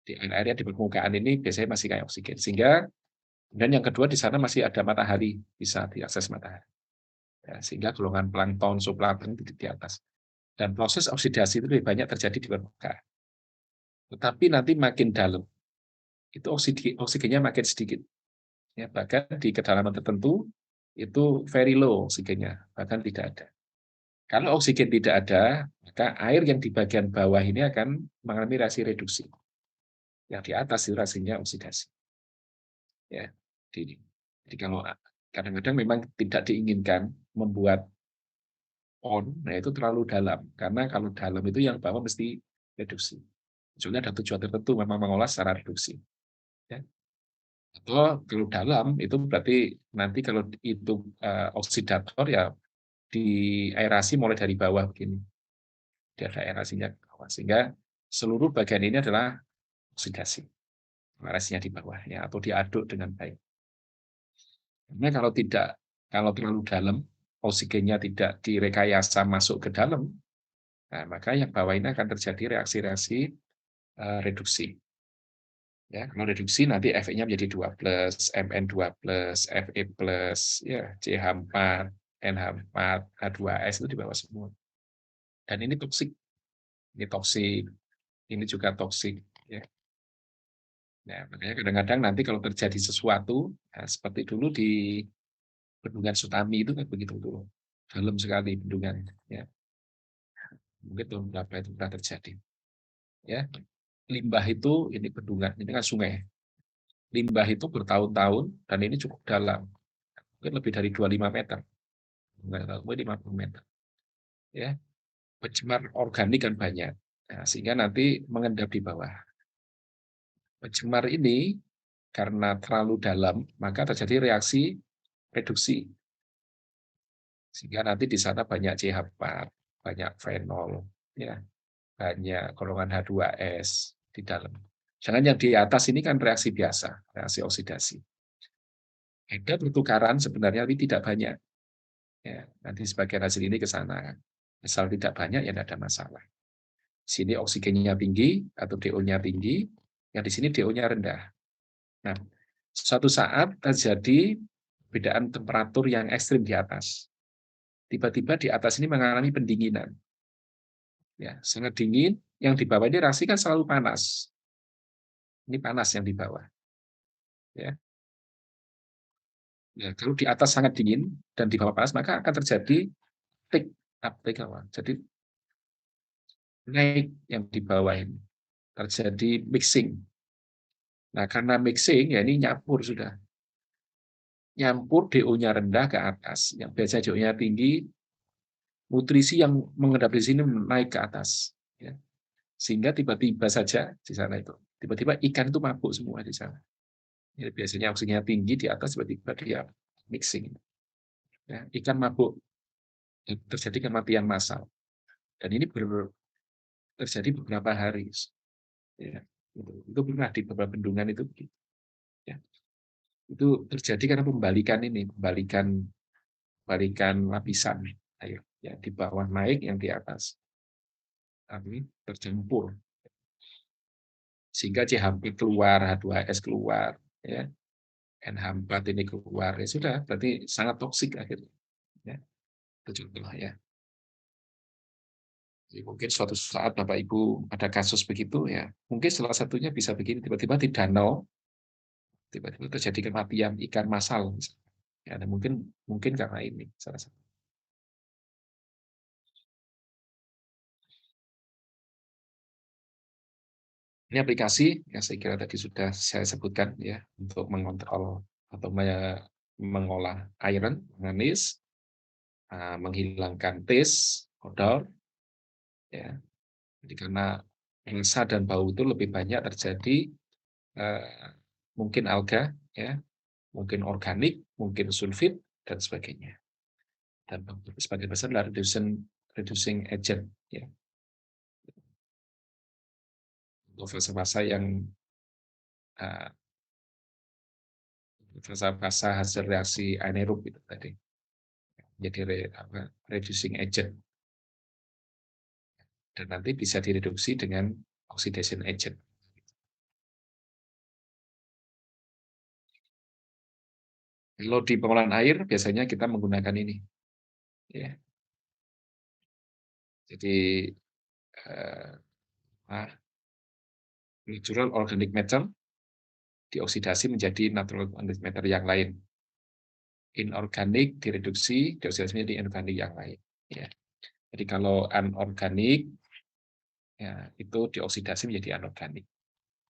Di area di permukaan ini biasanya masih kaya oksigen. Sehingga, dan yang kedua di sana masih ada matahari, bisa diakses matahari. Ya, sehingga golongan plankton, zooplankton di atas. Dan proses oksidasi itu lebih banyak terjadi di permukaan. Tetapi nanti makin dalam, itu oksigennya makin sedikit. Ya, bahkan di kedalaman tertentu, itu very low oksigennya, bahkan tidak ada. Kalau oksigen tidak ada, maka air yang di bagian bawah ini akan mengalami reaksi reduksi. Yang di atas itu reaksinya oksidasi. Ya, jadi kalau Kadang-kadang memang tidak diinginkan membuat on, nah itu terlalu dalam. Karena kalau dalam itu yang bawah mesti reduksi. Kecuali ada tujuan tertentu memang mengolah secara reduksi. Ya. Atau kalau dalam itu berarti nanti kalau itu oksidator ya diaerasi mulai dari bawah begini. Dia ada aerasinya ke bawah. Sehingga seluruh bagian ini adalah oksidasi. Aerasinya di bawah ya, atau diaduk dengan baik. Karena kalau terlalu dalam, oksigennya tidak direkayasa masuk ke dalam, nah, maka yang bawah ini akan terjadi reaksi-reaksi reduksi. Ya, kalau reduksi nanti Fe-nya menjadi 2+, Mn2+, Fe+, ya, CH4, NH4, H2S itu di bawah semua. Dan ini toksik. Ini toksik, ini juga toksik. Ya. Nah, makanya kadang-kadang nanti kalau terjadi sesuatu, nah, seperti dulu di Bendungan Sutami itu kan begitu tuh, dalam sekali bendungan. Ya. Mungkin tahun berapa itu pernah terjadi. Ya, limbah itu ini bendungan, ini kan sungai. Limbah itu bertahun-tahun dan ini cukup dalam, mungkin lebih dari 25 meter, mungkin 50 meter. Ya, pencemar organik kan banyak, nah, sehingga nanti mengendap di bawah. Pencemar ini karena terlalu dalam, maka terjadi reaksi reduksi. Sehingga nanti di sana banyak CH4, banyak fenol, ya, banyak golongan H2S di dalam. Jangan yang di atas ini kan reaksi biasa, reaksi oksidasi. Ada pertukaran sebenarnya tapi tidak banyak. Ya, nanti sebagian hasil ini ke sana. Asal tidak banyak ya tidak ada masalah. Sini oksigennya tinggi atau DO-nya tinggi, yang di sini DO-nya rendah. Nah, suatu saat terjadi perbedaan temperatur yang ekstrim di atas. Tiba-tiba di atas ini mengalami pendinginan. Ya, sangat dingin, yang di bawah ini reaksi kan selalu panas. Ini panas yang di bawah. Ya. Ya, kalau di atas sangat dingin dan di bawah panas, maka akan terjadi peak uptake. Jadi naik yang di bawah ini. Terjadi mixing. Nah, karena mixing, ya ini nyampur sudah. Nyampur DO-nya rendah ke atas. Yang biasa DO-nya tinggi, nutrisi yang mengendap di sini naik ke atas. Ya. Sehingga tiba-tiba saja di sana itu. Tiba-tiba ikan itu mabuk semua di sana. Ya, biasanya oksigennya tinggi di atas, tiba-tiba dia mixing. Ya, ikan mabuk, terjadi kematian massal. Dan ini terjadi beberapa hari. Ya, itu pernah di beberapa bendungan itu. Ya. Itu terjadi karena pembalikan lapisan air. Ya, di bawah naik, yang di atas tapi tercampur. Sehingga CH4 keluar, H2S keluar, ya. NH4 ini keluar, ya sudah, berarti sangat toksik akhirnya. Ya, itu contoh ya. Jadi mungkin suatu saat Bapak Ibu ada kasus begitu ya, mungkin salah satunya bisa begini, tiba-tiba di danau, tiba-tiba terjadi kematian ikan massal. Ya, dan mungkin karena ini salah satu. Ini aplikasi yang saya kira tadi sudah saya sebutkan ya untuk mengontrol atau mengolah iron, manganese, menghilangkan taste, odor, ya. Jadi karena rasa dan bau itu lebih banyak terjadi mungkin alga, ya, mungkin organik, mungkin sulfit dan sebagainya. Dan sebagian besar adalah reducing agent, ya. Untuk fasa-fasa yang fasa-fasa hasil reaksi anaerob itu tadi. Jadi reducing agent. Dan nanti bisa direduksi dengan oxidation agent. Kalau di pengolahan air biasanya kita menggunakan ini, ya. Jadi natural organic matter dioksidasi menjadi natural organic matter yang lain. Inorganik dioksidasi menjadi inorganik yang lain. Ya. Jadi kalau anorganik, ya, itu dioksidasi menjadi anorganik.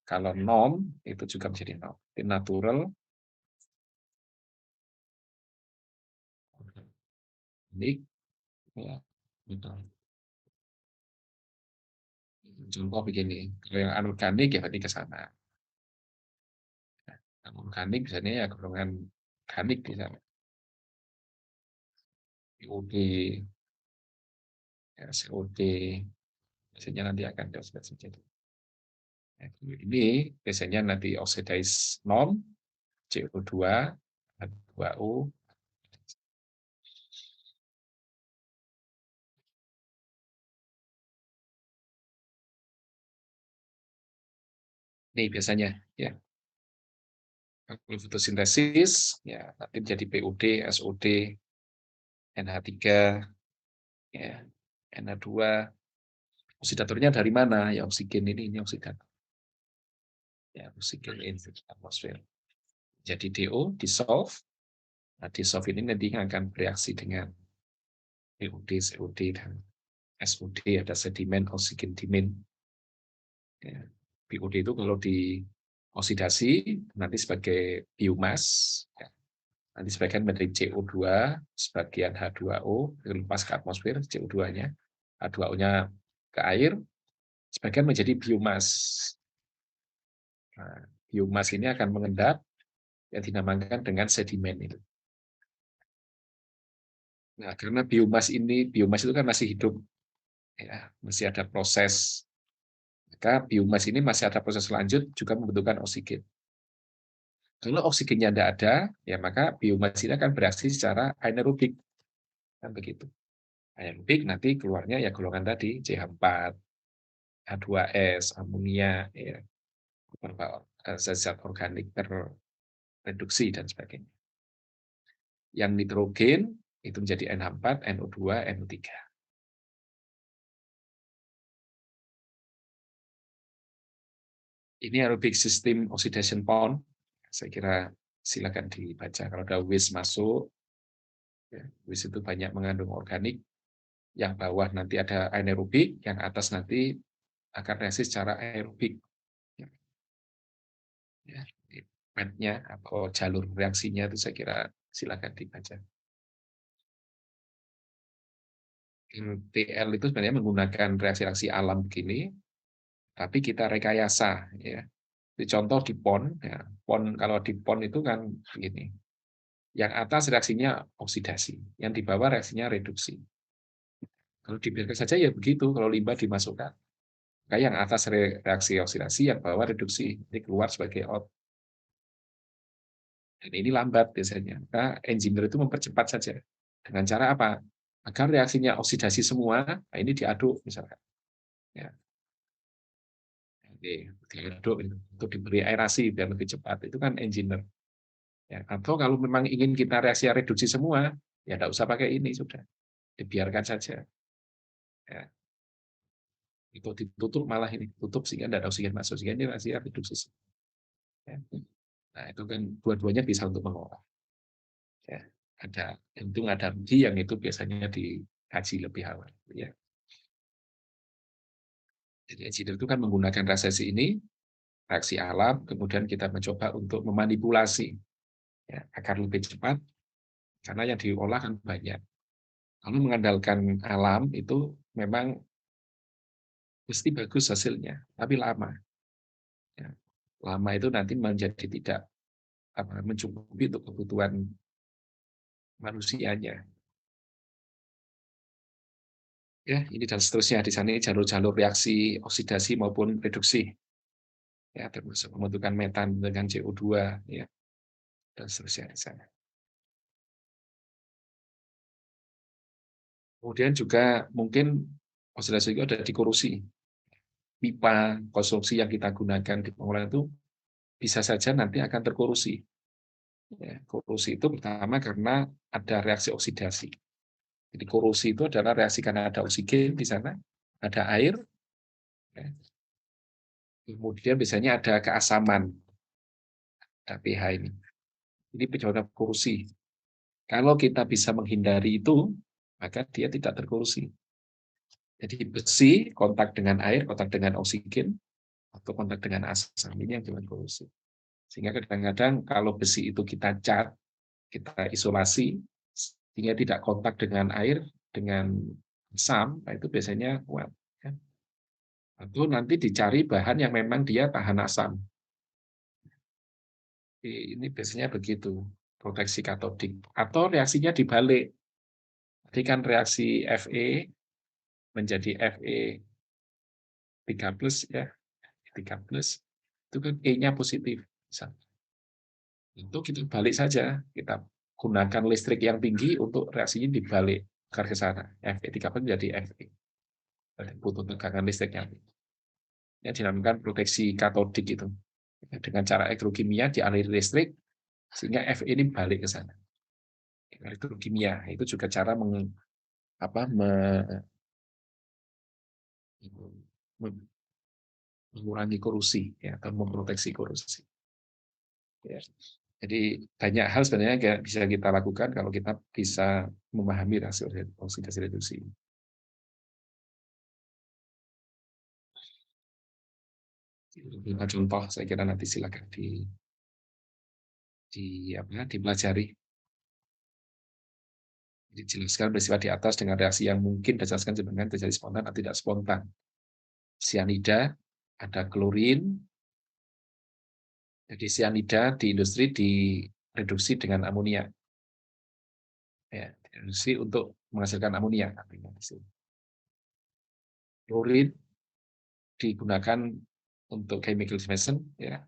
Kalau non, itu juga menjadi non. Natural Organik, ya, betul. Contoh begini, kalau yang anorganik ya berarti ke sana. Yang organik biasanya ya golongan organik bisa COD, ya, COD, biasanya nanti akan dioksidasi jadi. Nah, ini biasanya nanti oxidize non, CO2, H2O. Ini biasanya ya. Kalau fotosintesis ya nanti jadi PUD, SOD, NH3, ya, NH2. Oksidatornya dari mana? Ya oksigen ini oksidator. Ya, oksigen in atmosfer. Jadi DO dissolve. Nah, dissolve ini nanti akan bereaksi dengan PUD, COD, dan SOD, ada sedimen, oksigen dimin. Ya. PUD itu kalau dioksidasi nanti sebagai biomas, ya. Nanti sebagian menjadi CO2, sebagian H2O, dilepas ke atmosfer, CO2-nya, H2O-nya ke air, sebagian menjadi biomas. Nah, biomas ini akan mengendap yang dinamakan dengan sedimen itu. Nah, karena biomas itu kan masih hidup, ya, masih ada proses. Maka biomas ini masih ada proses lanjut juga membutuhkan oksigen. Kalau oksigennya tidak ada, ya maka biomas ini akan bereaksi secara anaerobik, kan begitu. Anaerobik nanti keluarnya ya golongan tadi CH4, H2S, amonia, ya, beberapa zat-zat organik terreduksi dan sebagainya. Yang nitrogen itu menjadi NH4, NO2, NO3. Ini aerobic system oxidation pond. Saya kira silakan dibaca kalau ada WIS masuk. Ya, WIS itu banyak mengandung organik. Yang bawah nanti ada anaerobik, yang atas nanti akan reaksi secara aerobik. Ya, petnya atau jalur reaksinya itu saya kira silakan dibaca. TL itu sebenarnya menggunakan reaksi-reaksi alam begini, tapi kita rekayasa. Ya. Contoh di PON, ya. PON kalau di PON itu kan begini. Yang atas reaksinya oksidasi, yang di bawah reaksinya reduksi. Kalau dibiarkan saja ya begitu, kalau limbah dimasukkan. Kayak yang atas reaksi oksidasi, yang bawah reduksi, ini keluar sebagai out. Dan ini lambat biasanya. Maka engineer itu mempercepat saja. Dengan cara apa? Agar reaksinya oksidasi semua, nah ini diaduk misalkan. Ya, diaduk untuk diberi aerasi biar lebih cepat. Itu kan engineer. Ya, atau kalau memang ingin kita reaksi reduksi semua, ya tidak usah pakai ini sudah. Dibiarkan saja. Ya, itu ditutup malah ini tutup sehingga tidak ada oksigen masuk sehingga ini reaksi reduksi. Ya. Nah itu kan dua-duanya bisa untuk mengolah. Ya, ada untung ada rugi yang itu biasanya dikaji lebih awal. Ya. Jadi engineer itu kan menggunakan reaksi ini, reaksi alam, kemudian kita mencoba untuk memanipulasi ya, agar lebih cepat, karena yang diolah kan banyak. Kalau mengandalkan alam itu memang mesti bagus hasilnya, tapi lama. Ya. Lama itu nanti menjadi tidak mencukupi untuk kebutuhan manusianya. Ya, ini dan seterusnya di sana jalur-jalur reaksi oksidasi maupun reduksi. Ya, termasuk pembentukan metan dengan CO2 ya, dan seterusnya di sana. Kemudian juga mungkin oksidasi itu ada di korosi. Pipa konstruksi yang kita gunakan di pengolahan itu bisa saja nanti akan terkorosi. Ya, korosi itu pertama karena ada reaksi oksidasi. Jadi korosi itu adalah reaksi karena ada oksigen di sana, ada air, ya. Kemudian biasanya ada keasaman, ada pH ini. Ini penyebab korosi. Kalau kita bisa menghindari itu, maka dia tidak terkorosi. Jadi besi kontak dengan air, kontak dengan oksigen, atau kontak dengan asam ini yang menyebabkan korosi. Sehingga kadang-kadang kalau besi itu kita cat, kita isolasi, sehingga tidak kontak dengan air, dengan asam, nah itu biasanya kuat. Ya. Atau nanti dicari bahan yang memang dia tahan asam. Ini biasanya begitu, proteksi katodik. Atau reaksinya dibalik. Tadi kan reaksi Fe menjadi Fe3+, ya, 3+, itu kan E-nya positif. Itu kita balik saja, kita gunakan listrik yang tinggi untuk reaksinya dibalik ke sana. Fe3+ menjadi Fe. Butuh tegangan listrik yang tinggi. Ya, dinamakan proteksi katodik itu. Dengan cara elektrokimia dialiri listrik, sehingga Fe ini balik ke sana. Elektrokimia itu juga cara mengurangi korosi, ya, atau memproteksi korosi. Ya. Jadi banyak hal sebenarnya yang bisa kita lakukan kalau kita bisa memahami hasil oksidasi reduksi. Beberapa contoh saya kira nanti silakan dipelajari. Dijelaskan peristiwa di atas dengan reaksi yang mungkin dijelaskan sebenarnya terjadi spontan atau tidak spontan. Sianida, ada klorin. Jadi sianida di industri direduksi dengan amonia. Ya, direduksi untuk menghasilkan amonia. Klorin digunakan untuk chemical dispersion, ya,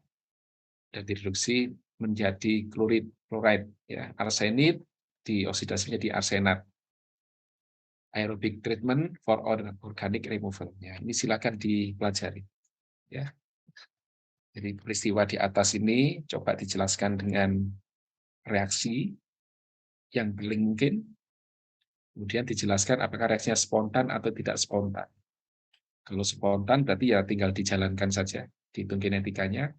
dan direduksi menjadi chloride, ya. Arsenid dioksidasi menjadi arsenat. Aerobic treatment for organic removal. Ya, ini silakan dipelajari. Ya. Jadi peristiwa di atas ini coba dijelaskan dengan reaksi yang paling mungkin. Kemudian dijelaskan apakah reaksinya spontan atau tidak spontan. Kalau spontan berarti ya tinggal dijalankan saja, dihitung kinetikanya.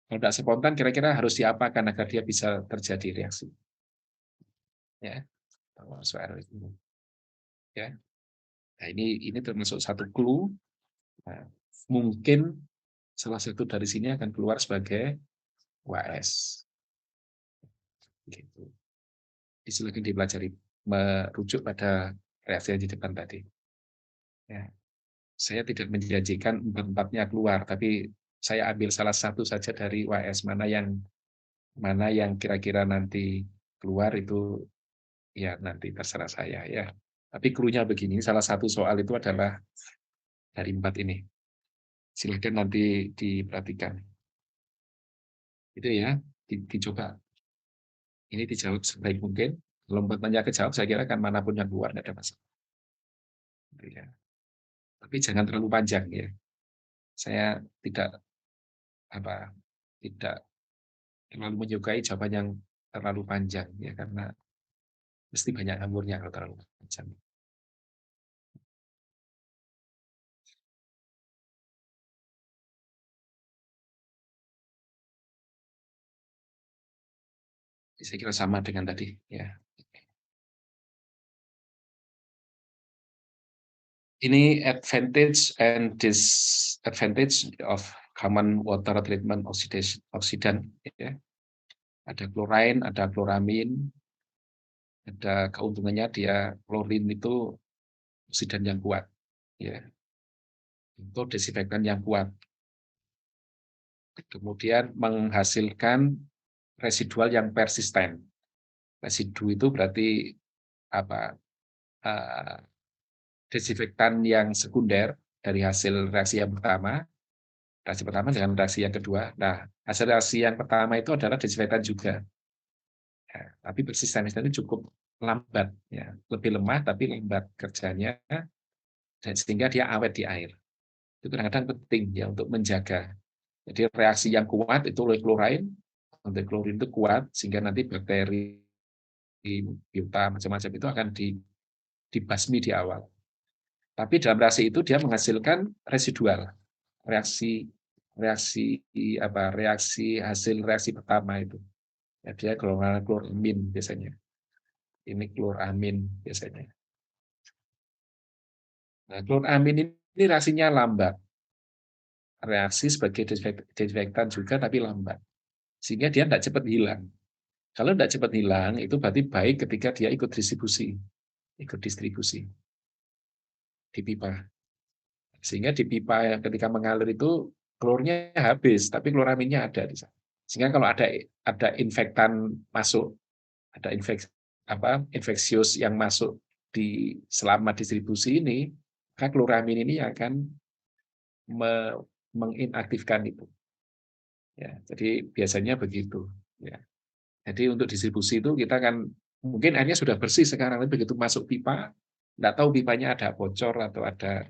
Kalau tidak spontan kira-kira harus diapakan agar dia bisa terjadi reaksi. Ya, soal itu. Ya. Nah, ini termasuk satu clue. Nah, mungkin salah satu dari sini akan keluar sebagai WS. Gitu. Silakan dipelajari, merujuk pada reaksi yang di depan tadi. Ya. Saya tidak menjanjikan empat-empatnya keluar, tapi saya ambil salah satu saja dari WS, mana yang kira-kira nanti keluar itu ya nanti terserah saya, ya. Tapi clue-nya begini, salah satu soal itu adalah dari 4 ini. Silakan nanti diperhatikan. Itu ya, dicoba. Ini dijawab sebaik mungkin. Kalau tanya kejawab, saya kira kan manapun yang keluar tidak ada masalah. Gitu ya. Tapi jangan terlalu panjang ya. Saya apa tidak terlalu menyukai jawaban yang terlalu panjang ya, karena mesti banyak ngangurnya kalau terlalu panjang. Saya kira sama dengan tadi ya. Ini advantage and disadvantage of common water treatment oxidant, ya. Ada klorin, ada kloramin, ada keuntungannya dia klorin itu oksidan yang kuat, ya, untuk desinfektan yang kuat. Kemudian menghasilkan residual yang persisten. Residu itu berarti apa? Desinfektan yang sekunder dari hasil reaksi yang pertama, dengan reaksi yang kedua. Nah, hasil reaksi yang pertama itu adalah desinfektan juga. Ya, tapi persisten itu cukup lambat, ya, lebih lemah tapi lambat kerjanya, dan sehingga dia awet di air. Itu kadang-kadang penting ya untuk menjaga. Jadi reaksi yang kuat itu oleh klorin, untuk klorin itu kuat sehingga nanti bakteri biota macam-macam itu akan dibasmi di awal. Tapi dalam reaksi itu dia menghasilkan residual, reaksi reaksi hasil reaksi pertama itu. Ya, dia golongan kloramin biasanya. Ini kloramin biasanya. Nah, kloramin ini reaksinya lambat. Reaksi sebagai desinfektan juga tapi lambat. Sehingga dia tidak cepat hilang. Kalau tidak cepat hilang, itu berarti baik ketika dia ikut distribusi di pipa. Sehingga di pipa ketika mengalir itu klornya habis, tapi kloraminnya ada di sana. Sehingga kalau ada infektan masuk, ada infeksius yang masuk di selama distribusi ini, maka kloramin ini akan menginaktifkan itu. Ya, jadi biasanya begitu. Ya. Jadi untuk distribusi itu kita kan mungkin airnya sudah bersih sekarang, tapi begitu masuk pipa, nggak tahu pipanya ada bocor atau ada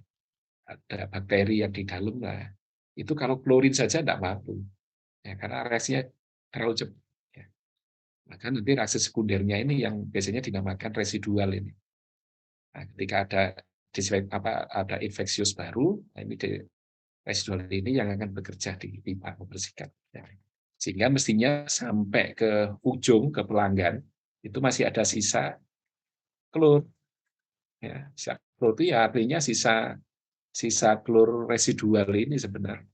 bakteri yang di dalam. Nah, itu kalau klorin saja tidak mampu, ya, karena reaksinya terlalu cepat. Ya. Maka nanti reaksi sekundernya ini yang biasanya dinamakan residual ini. Nah, ketika ada infeksius baru, nah ini residual ini yang akan bekerja di pipa membersihkan. Ya. Sehingga mestinya sampai ke ujung, ke pelanggan, itu masih ada sisa klor. Ya, sisa klor itu ya artinya sisa klor residual ini sebenarnya.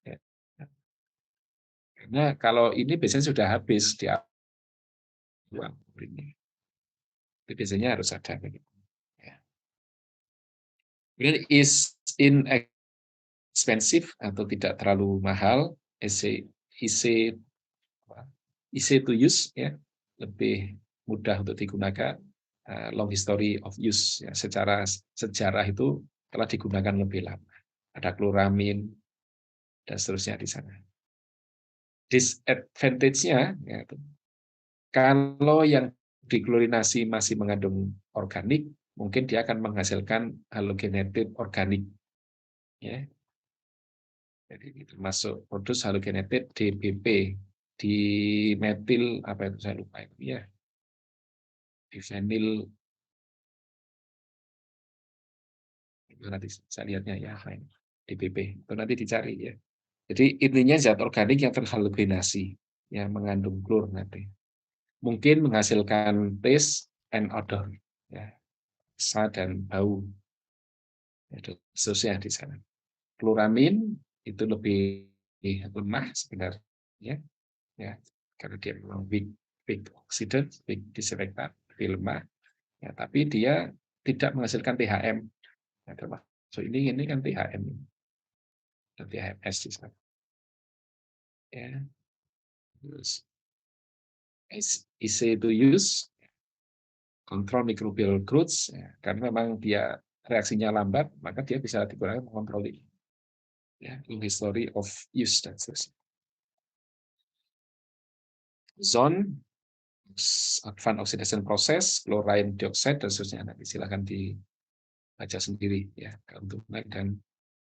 Ya. Karena kalau ini biasanya sudah habis di buang ini. Itu biasanya harus ada. Ya. Kemudian is inexpensive atau tidak terlalu mahal, easy to use, ya, lebih mudah untuk digunakan, long history of use, ya, secara sejarah itu telah digunakan lebih lama. Ada kloramin dan seterusnya di sana. Disadvantage-nya, ya, kalau yang diklorinasi masih mengandung organik, mungkin dia akan menghasilkan halogenated organik. Ya. Jadi termasuk produk halogenated DBP, di metil apa itu saya lupa itu ya, di vinyl itu nanti saya lihatnya ya, DBP itu nanti dicari ya. Jadi intinya zat organik yang terhalogenasi yang mengandung klor nanti mungkin menghasilkan taste and odor, ya, rasa dan bau, ya, seterusnya di sana. Kloramin itu lebih lemah sebenarnya, ya, karena dia memang big oxidant, big disinfektan, lebih lemah, ya, tapi dia tidak menghasilkan THM. Ya, so ini kan THM, dan THMS di sana. Ya, terus easy to use, kontrol microbial growth, ya, karena memang dia reaksinya lambat, maka dia bisa digunakan mengontrol ini. Ya, in history of use dan seterusnya. Zone, advanced oxidation process, chlorine dioxide dan seterusnya. Nanti silakan dibaca sendiri ya. Keuntungan dan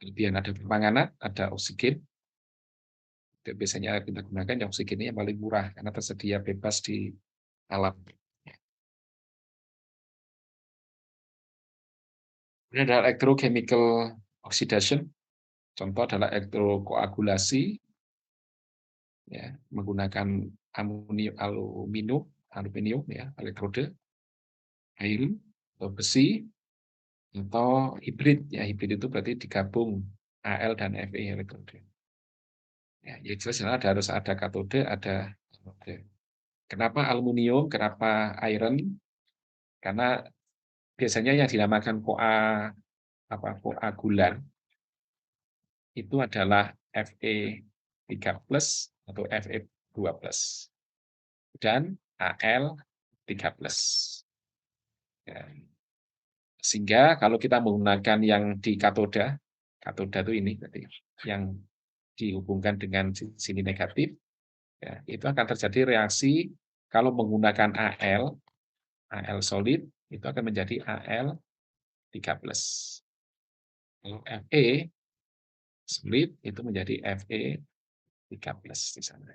kelebihan, ada permanganat, ada oksigen. Biasanya kita gunakan yang oksigen ini yang paling murah karena tersedia bebas di alam. Ini adalah electrochemical oxidation. Contoh adalah elektrokoagulasi, ya, menggunakan aluminium, ya, elektrode, air, atau besi, atau hibrid. Ya, hibrid itu berarti digabung Al dan Fe elektrode. Ya, jelas harus ada katode, ada anode. Kenapa aluminium? Kenapa iron? Karena biasanya yang dinamakan koagulan itu adalah Fe3+ atau Fe2+ dan Al3+. Ya. Sehingga kalau kita menggunakan yang di katoda itu ini berarti yang dihubungkan dengan sini negatif, ya, itu akan terjadi reaksi kalau menggunakan Al solid itu akan menjadi Al3+. Kalau Fe solid itu menjadi Fe3+ di sana.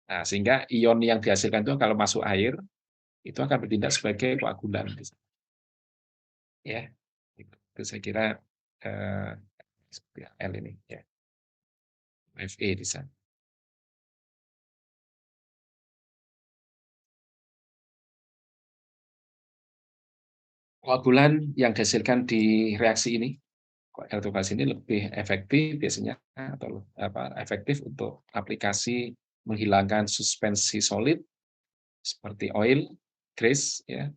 Nah, sehingga ion yang dihasilkan itu kalau masuk air itu akan bertindak sebagai koagulan. Ya, itu saya kira L ini ya, Fe di sana. Koagulan yang dihasilkan di reaksi ini, elektrofilasi ini lebih efektif biasanya atau efektif untuk aplikasi menghilangkan suspensi solid seperti oil, grease, ya,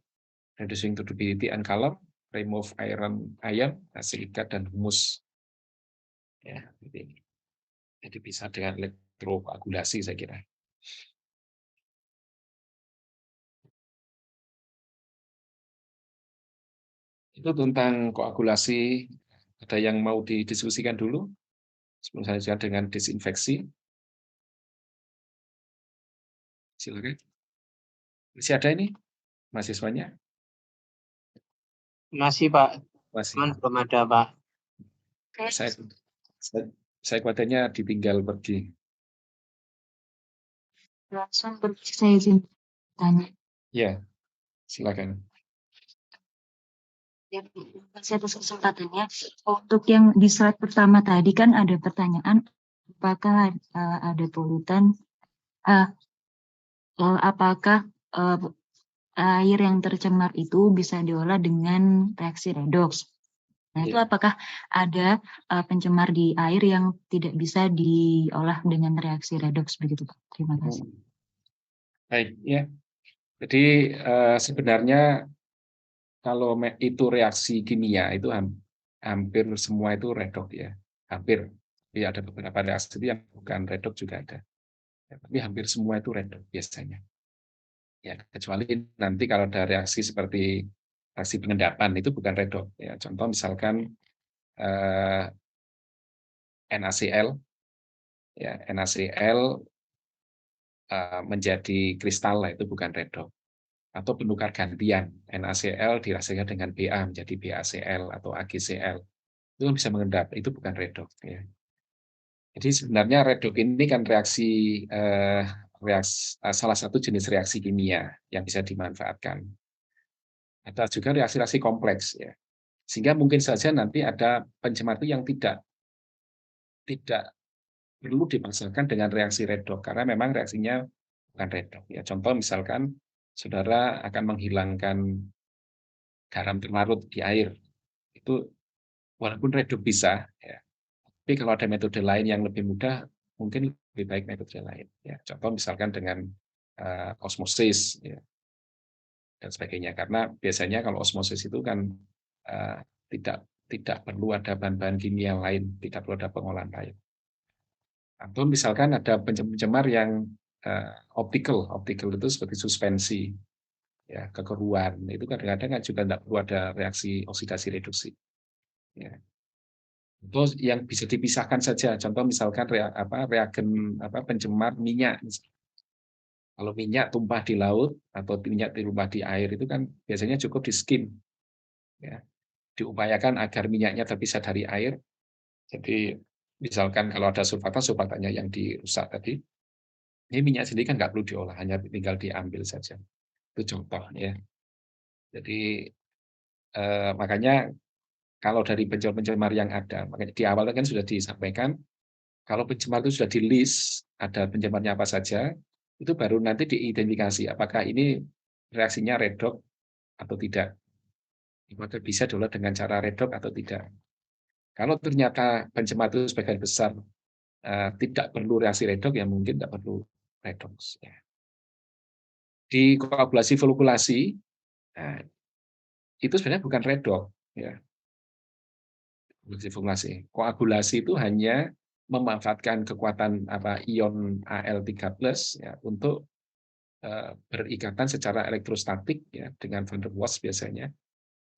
reducing turbidity and color, remove iron, silikat dan humus. Ya, jadi bisa dengan elektrokoagulasi saya kira. Itu tentang koagulasi. Ada yang mau didiskusikan dulu sebelum saya lanjutkan dengan disinfeksi? Silakan. Masih ada ini mahasiswanya? Masih Pak, Masih. cuman belum ada Pak. Saya, saya khawatirnya ditinggal pergi. Langsung saya izin tanya. Ya, silakan. Ya, masih atas kesempatannya. Untuk yang di slide pertama tadi kan ada pertanyaan apakah ada polutan, apakah air yang tercemar itu bisa diolah dengan reaksi redoks. Nah, itu apakah ada pencemar di air yang tidak bisa diolah dengan reaksi redoks begitu Pak? Terima kasih. Baik, ya. Jadi sebenarnya kalau itu reaksi kimia itu hampir semua itu redoks ya. Hampir. Ya, ada beberapa reaksi yang bukan redoks juga ada. Ya, tapi hampir semua itu redoks biasanya. Ya, kecuali nanti kalau ada reaksi seperti reaksi pengendapan itu bukan redoks. Ya, contoh misalkan NaCl, ya NaCl menjadi kristal itu bukan redoks. Atau penukar gantian NaCl dirasakan dengan Ba menjadi BaCl atau AgCl itu bisa mengendap, itu bukan redoks ya. Jadi sebenarnya redoks ini kan salah satu jenis reaksi kimia yang bisa dimanfaatkan. Ada juga reaksi-reaksi kompleks ya, sehingga mungkin saja nanti ada pencemar itu yang tidak perlu dipaksakan dengan reaksi redoks karena memang reaksinya bukan redoks ya. Contoh misalkan saudara akan menghilangkan garam terlarut di air, itu walaupun redup bisa, ya, tapi kalau ada metode lain yang lebih mudah, mungkin lebih baik metode lain. Ya. Contoh misalkan dengan osmosis ya, dan sebagainya. Karena biasanya kalau osmosis itu kan uh, tidak perlu ada bahan-bahan kimia lain, tidak perlu ada pengolahan lain. Atau misalkan ada pencemar yang optical itu seperti suspensi, ya kekeruan, itu kadang-kadang kan juga tidak perlu ada reaksi oksidasi reduksi. Ya. Terus yang bisa dipisahkan saja, contoh misalkan reagen pencemar minyak. Kalau minyak tumpah di laut atau minyak tumpah di air itu kan biasanya cukup di skim, ya. Diupayakan agar minyaknya terpisah dari air. Jadi misalkan kalau ada sulfatanya yang dirusak tadi, ini minyak sendiri kan nggak perlu diolah, hanya tinggal diambil saja. Itu contoh ya. Jadi makanya kalau dari pencemar yang ada, makanya di awal kan sudah disampaikan, kalau pencemar itu sudah di-list, ada pencemarannya apa saja, itu baru nanti diidentifikasi apakah ini reaksinya redoks atau tidak. Apakah bisa diolah dengan cara redoks atau tidak. Kalau ternyata pencemar itu sebagian besar tidak perlu reaksi redoks, ya mungkin tidak perlu redoks. Ya. Di koagulasi folikulasi, nah, itu sebenarnya bukan redoks. Ya. Koagulasi itu hanya memanfaatkan kekuatan ion Al3+ ya, untuk berikatan secara elektrostatik ya, dengan van der Waals biasanya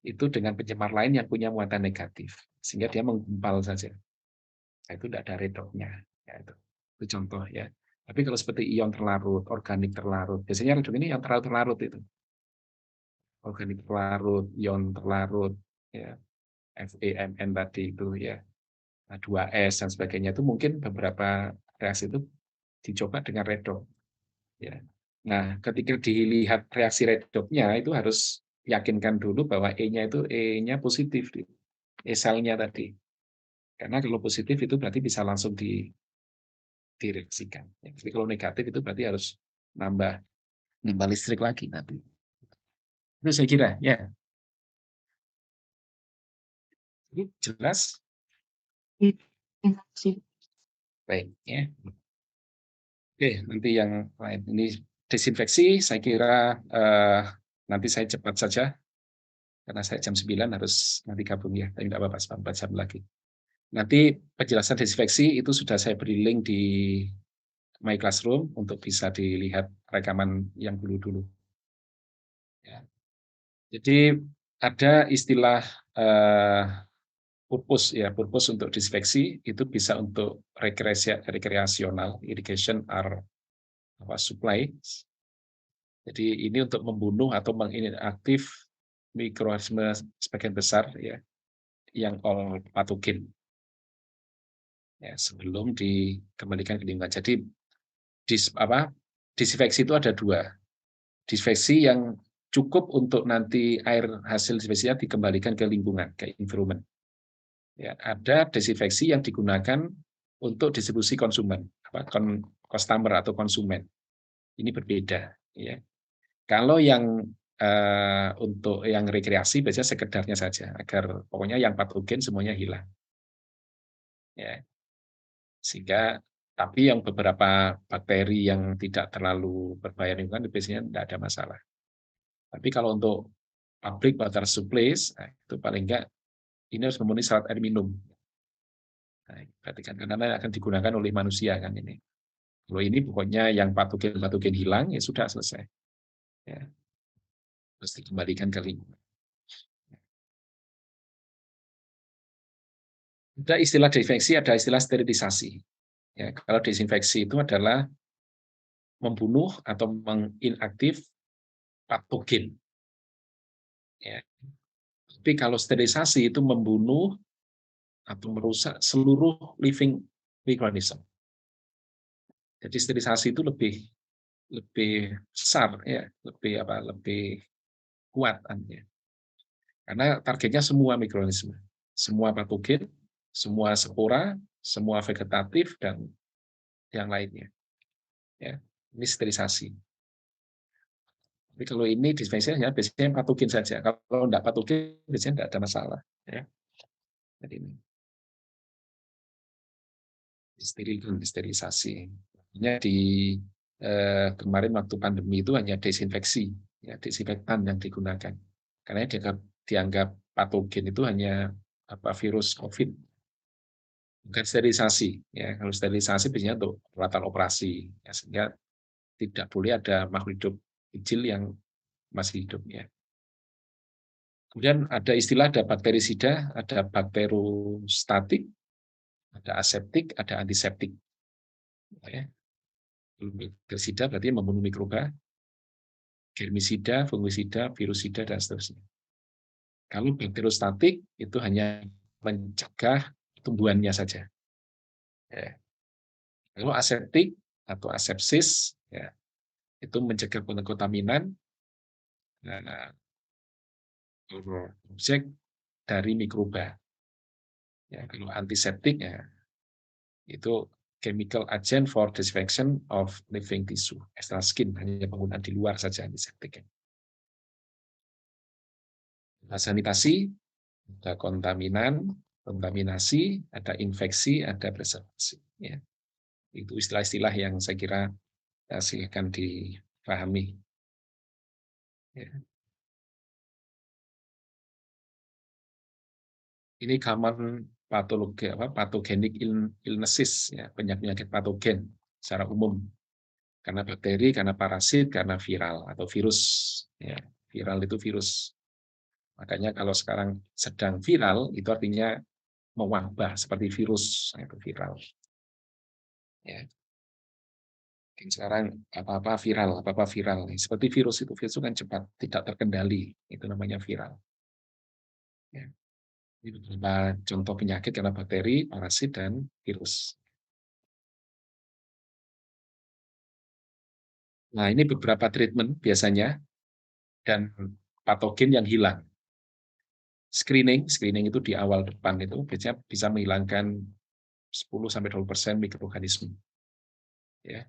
itu dengan pencemar lain yang punya muatan negatif sehingga dia menggumpal saja. Nah, itu tidak ada redoksnya. Ya, itu contoh ya. Tapi kalau seperti ion terlarut, organik terlarut, biasanya redok ini yang terlarut itu. Organik terlarut, ion terlarut, ya, FeMn tadi itu ya. 2S dan sebagainya itu mungkin beberapa reaksi itu dicoba dengan redoks. Ya. Nah, ketika dilihat reaksi redoksnya itu harus yakinkan dulu bahwa E-nya itu E-nya positif, E-selnya tadi. Karena kalau positif itu berarti bisa langsung direaksikan. Jadi kalau negatif itu berarti harus nambah listrik lagi nanti. Itu saya kira, ya. Ini jelas? Terima kasih. Baik, ya. Oke, nanti yang lain ini desinfeksi, saya kira nanti saya cepat saja karena saya jam 9 harus nanti gabung ya, tapi tidak apa-apa, 4 jam lagi. Nanti penjelasan desinfeksi itu sudah saya beri link di My Classroom untuk bisa dilihat rekaman yang dulu-dulu. Ya. Jadi ada istilah purpose ya, purpose untuk disinfeksi itu bisa untuk rekreasional, irrigation or supply. Jadi ini untuk membunuh atau menginaktif mikroorganisme sebagian besar ya yang all patogen ya sebelum dikembalikan ke lingkungan. Jadi disinfeksi itu ada dua. Disinfeksi yang cukup untuk nanti air hasil disinfeksinya dikembalikan ke lingkungan, ke environment. Ya, ada desinfeksi yang digunakan untuk distribusi konsumen, customer atau konsumen. Ini berbeda. Ya. Kalau yang untuk yang rekreasi biasanya sekedarnya saja, agar pokoknya yang patogen semuanya hilang. Ya. Sehingga tapi yang beberapa bakteri yang tidak terlalu berbahaya lingkungan biasanya tidak ada masalah. Tapi kalau untuk public water supplies, nah, itu paling enggak ini harus memenuhi syarat air minum. Nah, berarti kan karena akan digunakan oleh manusia kan ini. Kalau ini pokoknya yang patogen hilang ya sudah selesai. Ya, terus dikembalikan ke lingkungan. Ada istilah desinfeksi, ada istilah sterilisasi. Ya, kalau desinfeksi itu adalah membunuh atau menginaktif patogen. Ya. Tapi kalau sterilisasi itu membunuh atau merusak seluruh living organism. Jadi sterilisasi itu lebih besar ya, lebih kuat artinya. Karena targetnya semua mikroorganisme, semua patogen, semua spora, semua vegetatif dan yang lainnya. Ya, ini sterilisasi. Tapi kalau ini disinfeksi hanya biasanya patogen saja. Kalau tidak patogen biasanya tidak ada masalah. Ya. Jadi ini sterilisasi. Hanya kemarin waktu pandemi itu hanya desinfeksi, ya, desinfektan yang digunakan. Karena dianggap patogen itu hanya virus COVID, bukan sterilisasi. Ya, kalau sterilisasi biasanya untuk peralatan operasi, ya, sehingga tidak boleh ada makhluk hidup kecil yang masih hidup. Ya. Kemudian ada istilah, ada bakterisida, ada bakterostatik, ada aseptik, ada antiseptik. Ya. Bakterisida berarti membunuh mikroba, germisida, fungisida, virusida, dan seterusnya. Kalau bakterostatik itu hanya mencegah tumbuhannya saja. Ya. Kalau aseptik atau asepsis, ya, itu mencegah kontaminan objek dari mikroba. Ya, kalau antiseptik ya itu chemical agent for disinfection of living tissue, extra skin, hanya penggunaan di luar saja antiseptik. Nah, sanitasi, ada kontaminasi, ada infeksi, ada preservasi. Ya. Itu istilah-istilah yang saya kira silakan dipahami. Ya. Ini common pathogenik illnesses, ya, penyakit patogen secara umum. Karena bakteri, karena parasit, karena viral atau virus. Ya, viral itu virus. Makanya kalau sekarang sedang viral, itu artinya mewabah seperti virus, itu viral. Ya. Sekarang apa-apa viral. Seperti virus itu kan cepat, tidak terkendali. Itu namanya viral. Ya. Ini beberapa contoh penyakit karena bakteri, parasit, dan virus. Nah, ini beberapa treatment biasanya dan patogen yang hilang. Screening itu di awal depan itu biasanya bisa menghilangkan 10-20% mikroorganisme. Ya.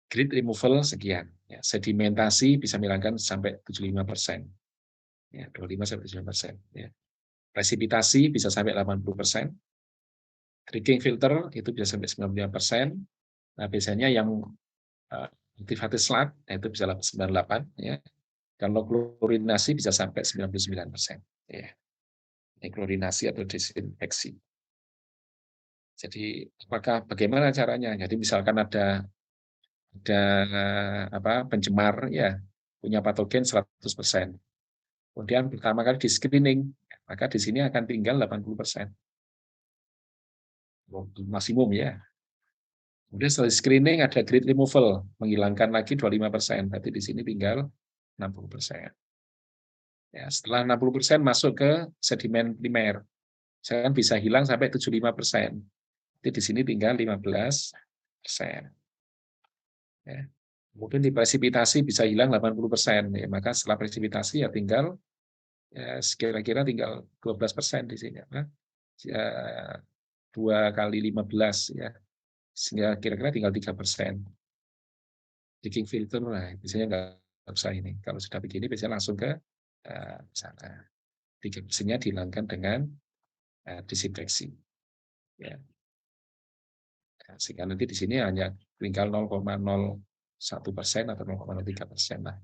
Grit removal sekian. Ya. Sedimentasi bisa menghilangkan sampai 75%. Ya, 25-75%. Ya. Presipitasi bisa sampai 80%. Drinking filter itu bisa sampai 95%. Nah, biasanya yang aktivitas SLAT itu bisa 98 ya. Kalau klorinasi bisa sampai 99%. Ya. Ini klorinasi atau desinfeksi. Jadi bagaimana caranya? Jadi misalkan ada pencemar ya punya patogen 100%. Kemudian pertama kali di screening, maka di sini akan tinggal 80%. Maksimum ya. Kemudian setelah screening ada grid removal, menghilangkan lagi 25%. Berarti di sini tinggal 60%. Ya, setelah 60% masuk ke sedimen primer. Saya bisa hilang sampai 75%. Jadi di sini tinggal 15%. Ya. Kemudian di presipitasi bisa hilang 80%. Ya, maka setelah presipitasi ya tinggal ya, kira-kira tinggal 12% di sini. Ya, 2 kali 15 ya. Sehingga kira-kira tinggal 3%. Leaking filter lah, biasanya nggak usah ini. Kalau sudah begini biasanya langsung ke sana. 3%-nya dihilangkan dengan disinfeksi. Ya. Sehingga nanti di sini hanya tinggal 0,01% atau 0,03% lah.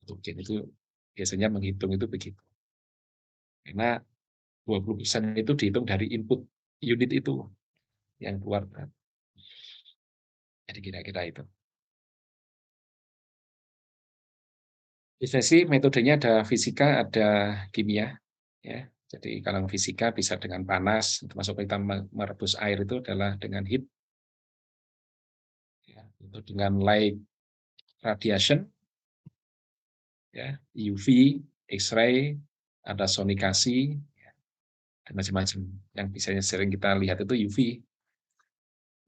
Mungkin itu biasanya menghitung itu begitu. Karena 20% itu dihitung dari input unit itu yang keluar. Jadi kira-kira itu. Disseksi metodenya ada fisika, ada kimia. Ya. Jadi kalau fisika bisa dengan panas, termasuk kita merebus air itu adalah dengan heat. Ya, itu dengan light radiation, ya, UV, X-ray, ada sonikasi, dan macam-macam. Yang biasanya sering kita lihat itu UV,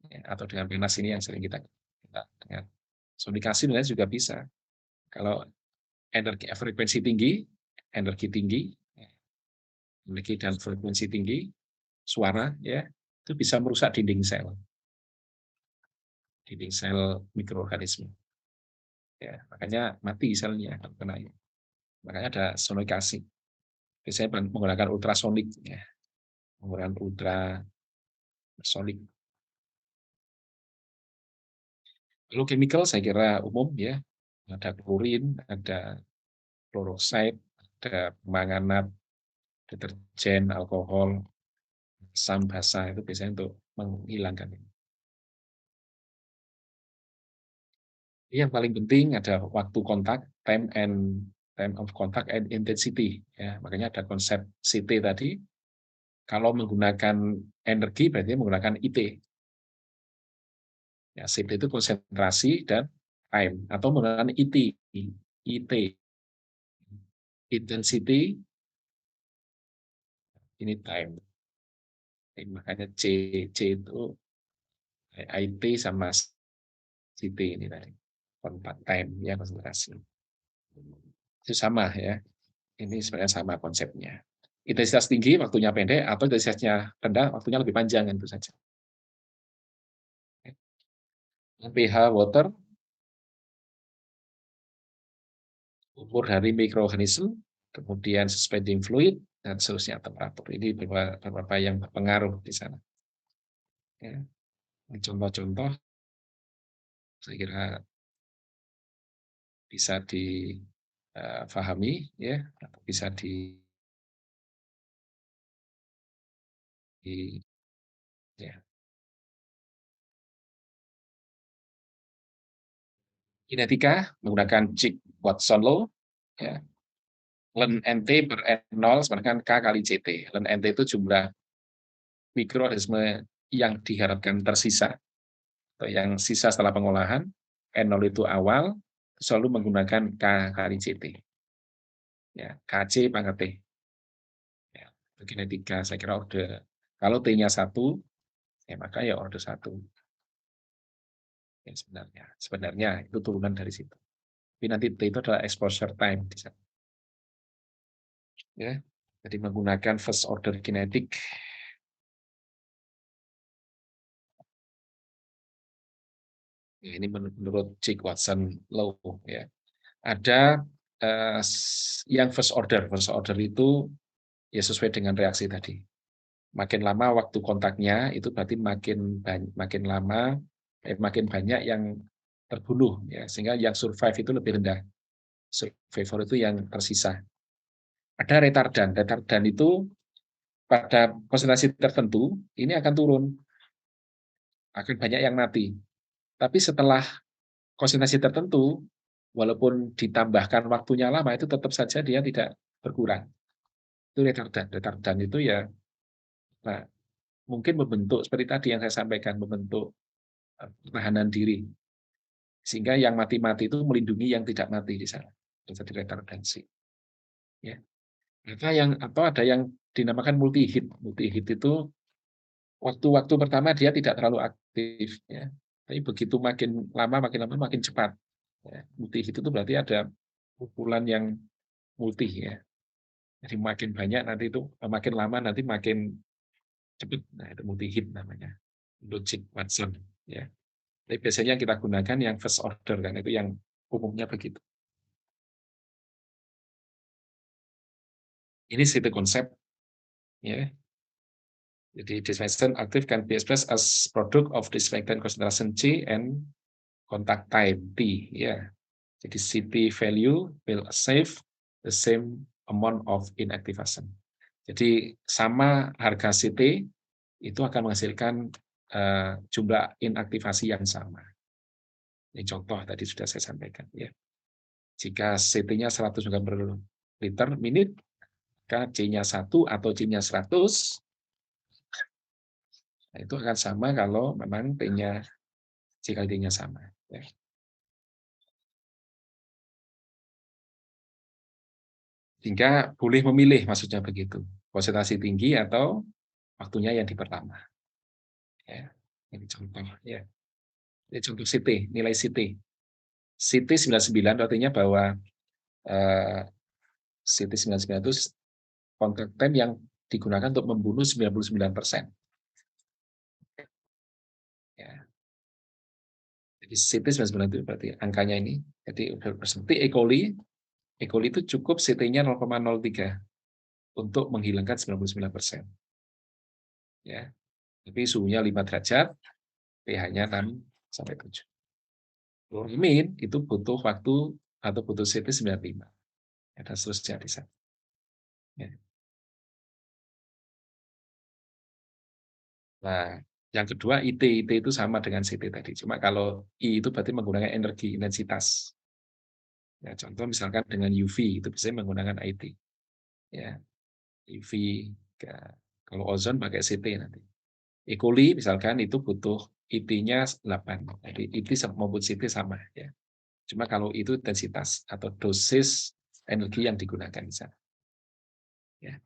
ya, atau dengan panas ini yang sering kita dengan sonikasi sebenarnya juga bisa. Kalau energi frekuensi tinggi, energi dan frekuensi tinggi, suara, ya, itu bisa merusak dinding sel mikroorganisme. Ya, makanya mati selnya kalau kena. Makanya ada sonikasi. Biasanya menggunakan ultrasonik, ya. Menggunakan ultrasonik. Lalu chemical saya kira umum ya. Ada klorin, ada fluoroside, ada manganat, deterjen, alkohol, asam basa itu biasanya untuk menghilangkan ini. Yang paling penting ada waktu kontak, time of contact and intensity. Ya, makanya ada konsep CT tadi. Kalau menggunakan energi berarti menggunakan IT. Ya, CT itu konsentrasi dan time atau menggunakan IT. Intensity ini time. Makanya C itu IT sama CT ini tadi. Kontak time ya konsentrasi. Itu sama ya. Ini sebenarnya sama konsepnya. Intensitas tinggi waktunya pendek atau intensitasnya rendah waktunya lebih panjang itu saja. pH water, umur dari mikroorganisme, kemudian suspending fluid, dan seterusnya temperatur. Ini beberapa yang berpengaruh di sana. Ya. Contoh-contoh saya kira bisa difahami ya, atau bisa ya. Kinetika menggunakan Chig-Watson law, ya. Ln NT per N0 sama dengan K kali CT. Ln NT itu jumlah mikroorganisme yang diharapkan tersisa, atau yang sisa setelah pengolahan. N0 itu awal, selalu menggunakan K kali CT. Ya, KC pangkat T. Ya, kinetika, saya kira order. Kalau T-nya 1, ya maka ya order 1. Ya, sebenarnya itu turunan dari situ. Tapi nanti T itu adalah exposure time di sana. Ya, jadi menggunakan first order kinetic. Ya, ini menurut Chig-Watson law ya. Ada yang first order itu ya sesuai dengan reaksi tadi. Makin lama waktu kontaknya itu berarti makin lama makin banyak yang terbunuh, ya, sehingga yang survive itu lebih rendah. Survivor itu yang tersisa. Ada retardan. Retardan itu pada konsentrasi tertentu ini akan turun, akan banyak yang mati. Tapi setelah konsentrasi tertentu, walaupun ditambahkan waktunya lama, itu tetap saja dia tidak berkurang. Itu retardan. Retardan itu ya, nah, mungkin membentuk seperti tadi yang saya sampaikan, membentuk pertahanan diri, sehingga yang mati-mati itu melindungi yang tidak mati di sana. Jadi retardansi. Ya. Atau ada yang dinamakan multi hit. Multi hit itu waktu-waktu pertama dia tidak terlalu aktif, ya. Tapi begitu makin lama makin cepat. Ya. Multi hit itu berarti ada pukulan yang multi, ya. Jadi makin banyak nanti itu makin lama nanti makin cepat. Nah, itu multi hit namanya. Logic Watson, ya. Tapi biasanya kita gunakan yang first order kan, itu yang umumnya begitu. Ini satu konsep, ya. Jadi disinfectant active can be expressed as product of disinfectant concentration C and contact time T, ya. Jadi CT value will save the same amount of inactivation. Jadi sama harga CT itu akan menghasilkan jumlah inaktivasi yang sama. Ini contoh tadi sudah saya sampaikan, ya. Jika CT-nya 100 mg per liter menit, maka C-nya 1 atau C-nya 100, nah, itu akan sama kalau memang T-nya, C kali T-nya sama. Ya. Sehingga boleh memilih, maksudnya begitu. Konsentrasi tinggi atau waktunya yang diperlama. Ya. Ini contoh. Ya. Ini contoh CT, nilai CT. CT 99 artinya bahwa CT 99 itu contact time yang digunakan untuk membunuh 99%. Ya. Jadi CT 99 itu berarti angkanya ini. Jadi seperti E. coli itu cukup CT-nya 0,03 untuk menghilangkan 99%. Ya. Tapi suhunya 5 derajat, pH-nya 6-7. Min itu butuh waktu atau butuh CT 95. Ada seterusnya di sana. Ya. Nah, yang kedua IT itu sama dengan CT tadi. Cuma kalau I itu berarti menggunakan energi intensitas. Ya, contoh misalkan dengan UV itu bisa menggunakan IT. Ya, UV kalau ozon pakai CT nanti. E. coli misalkan itu butuh IT-nya 8. Jadi IT maupun CT sama, ya. Cuma kalau itu intensitas atau dosis energi yang digunakan di sana. Ya.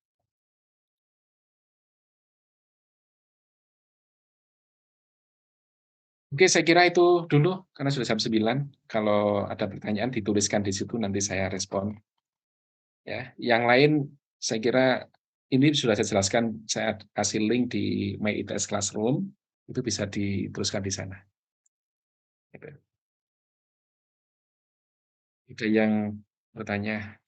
Oke, saya kira itu dulu karena sudah jam 9. Kalau ada pertanyaan dituliskan di situ nanti saya respon. Ya, yang lain saya kira ini sudah saya jelaskan, saya kasih link di My ITS Classroom, itu bisa diteruskan di sana. Ada yang bertanya?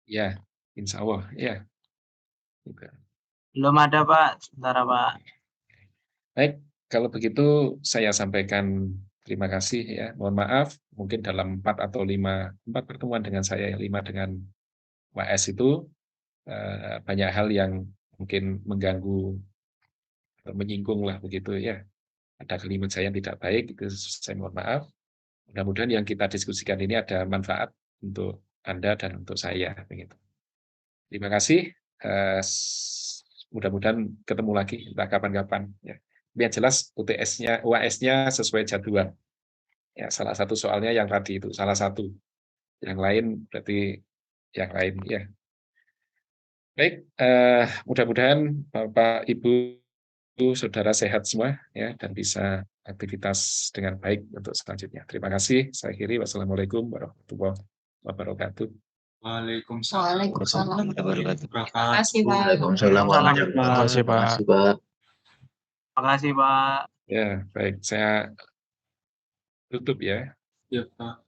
Ya, insya Allah. Ya. Belum ada, Pak. Sebentar, Pak. Baik, kalau begitu saya sampaikan terima kasih, ya. Mohon maaf, mungkin dalam 4 atau 5 pertemuan dengan saya, 5 dengan WS itu banyak hal yang mungkin mengganggu atau menyinggung lah begitu, ya. Ada kalimat saya yang tidak baik, itu saya mohon maaf. Mudah-mudahan yang kita diskusikan ini ada manfaat untuk Anda dan untuk saya, begitu. Terima kasih. Mudah-mudahan ketemu lagi entah kapan-kapan, ya. Biar jelas UTS-nya, UAS-nya sesuai jadwal. Ya, salah satu soalnya yang tadi itu salah satu. Yang lain berarti yang lain, ya. Baik, mudah-mudahan Bapak, Ibu, Saudara sehat semua, ya, dan bisa aktivitas dengan baik untuk selanjutnya. Terima kasih. Saya akhiri. Wassalamualaikum warahmatullahi wabarakatuh. Waalaikumsalam. Waalaikumsalam. Terima kasih, Pak. Waalaikumsalam warahmatullahi wabarakatuh. Terima kasih, Pak. Terima kasih, Pak. Ya, baik. Saya tutup, ya. Ya, Pak.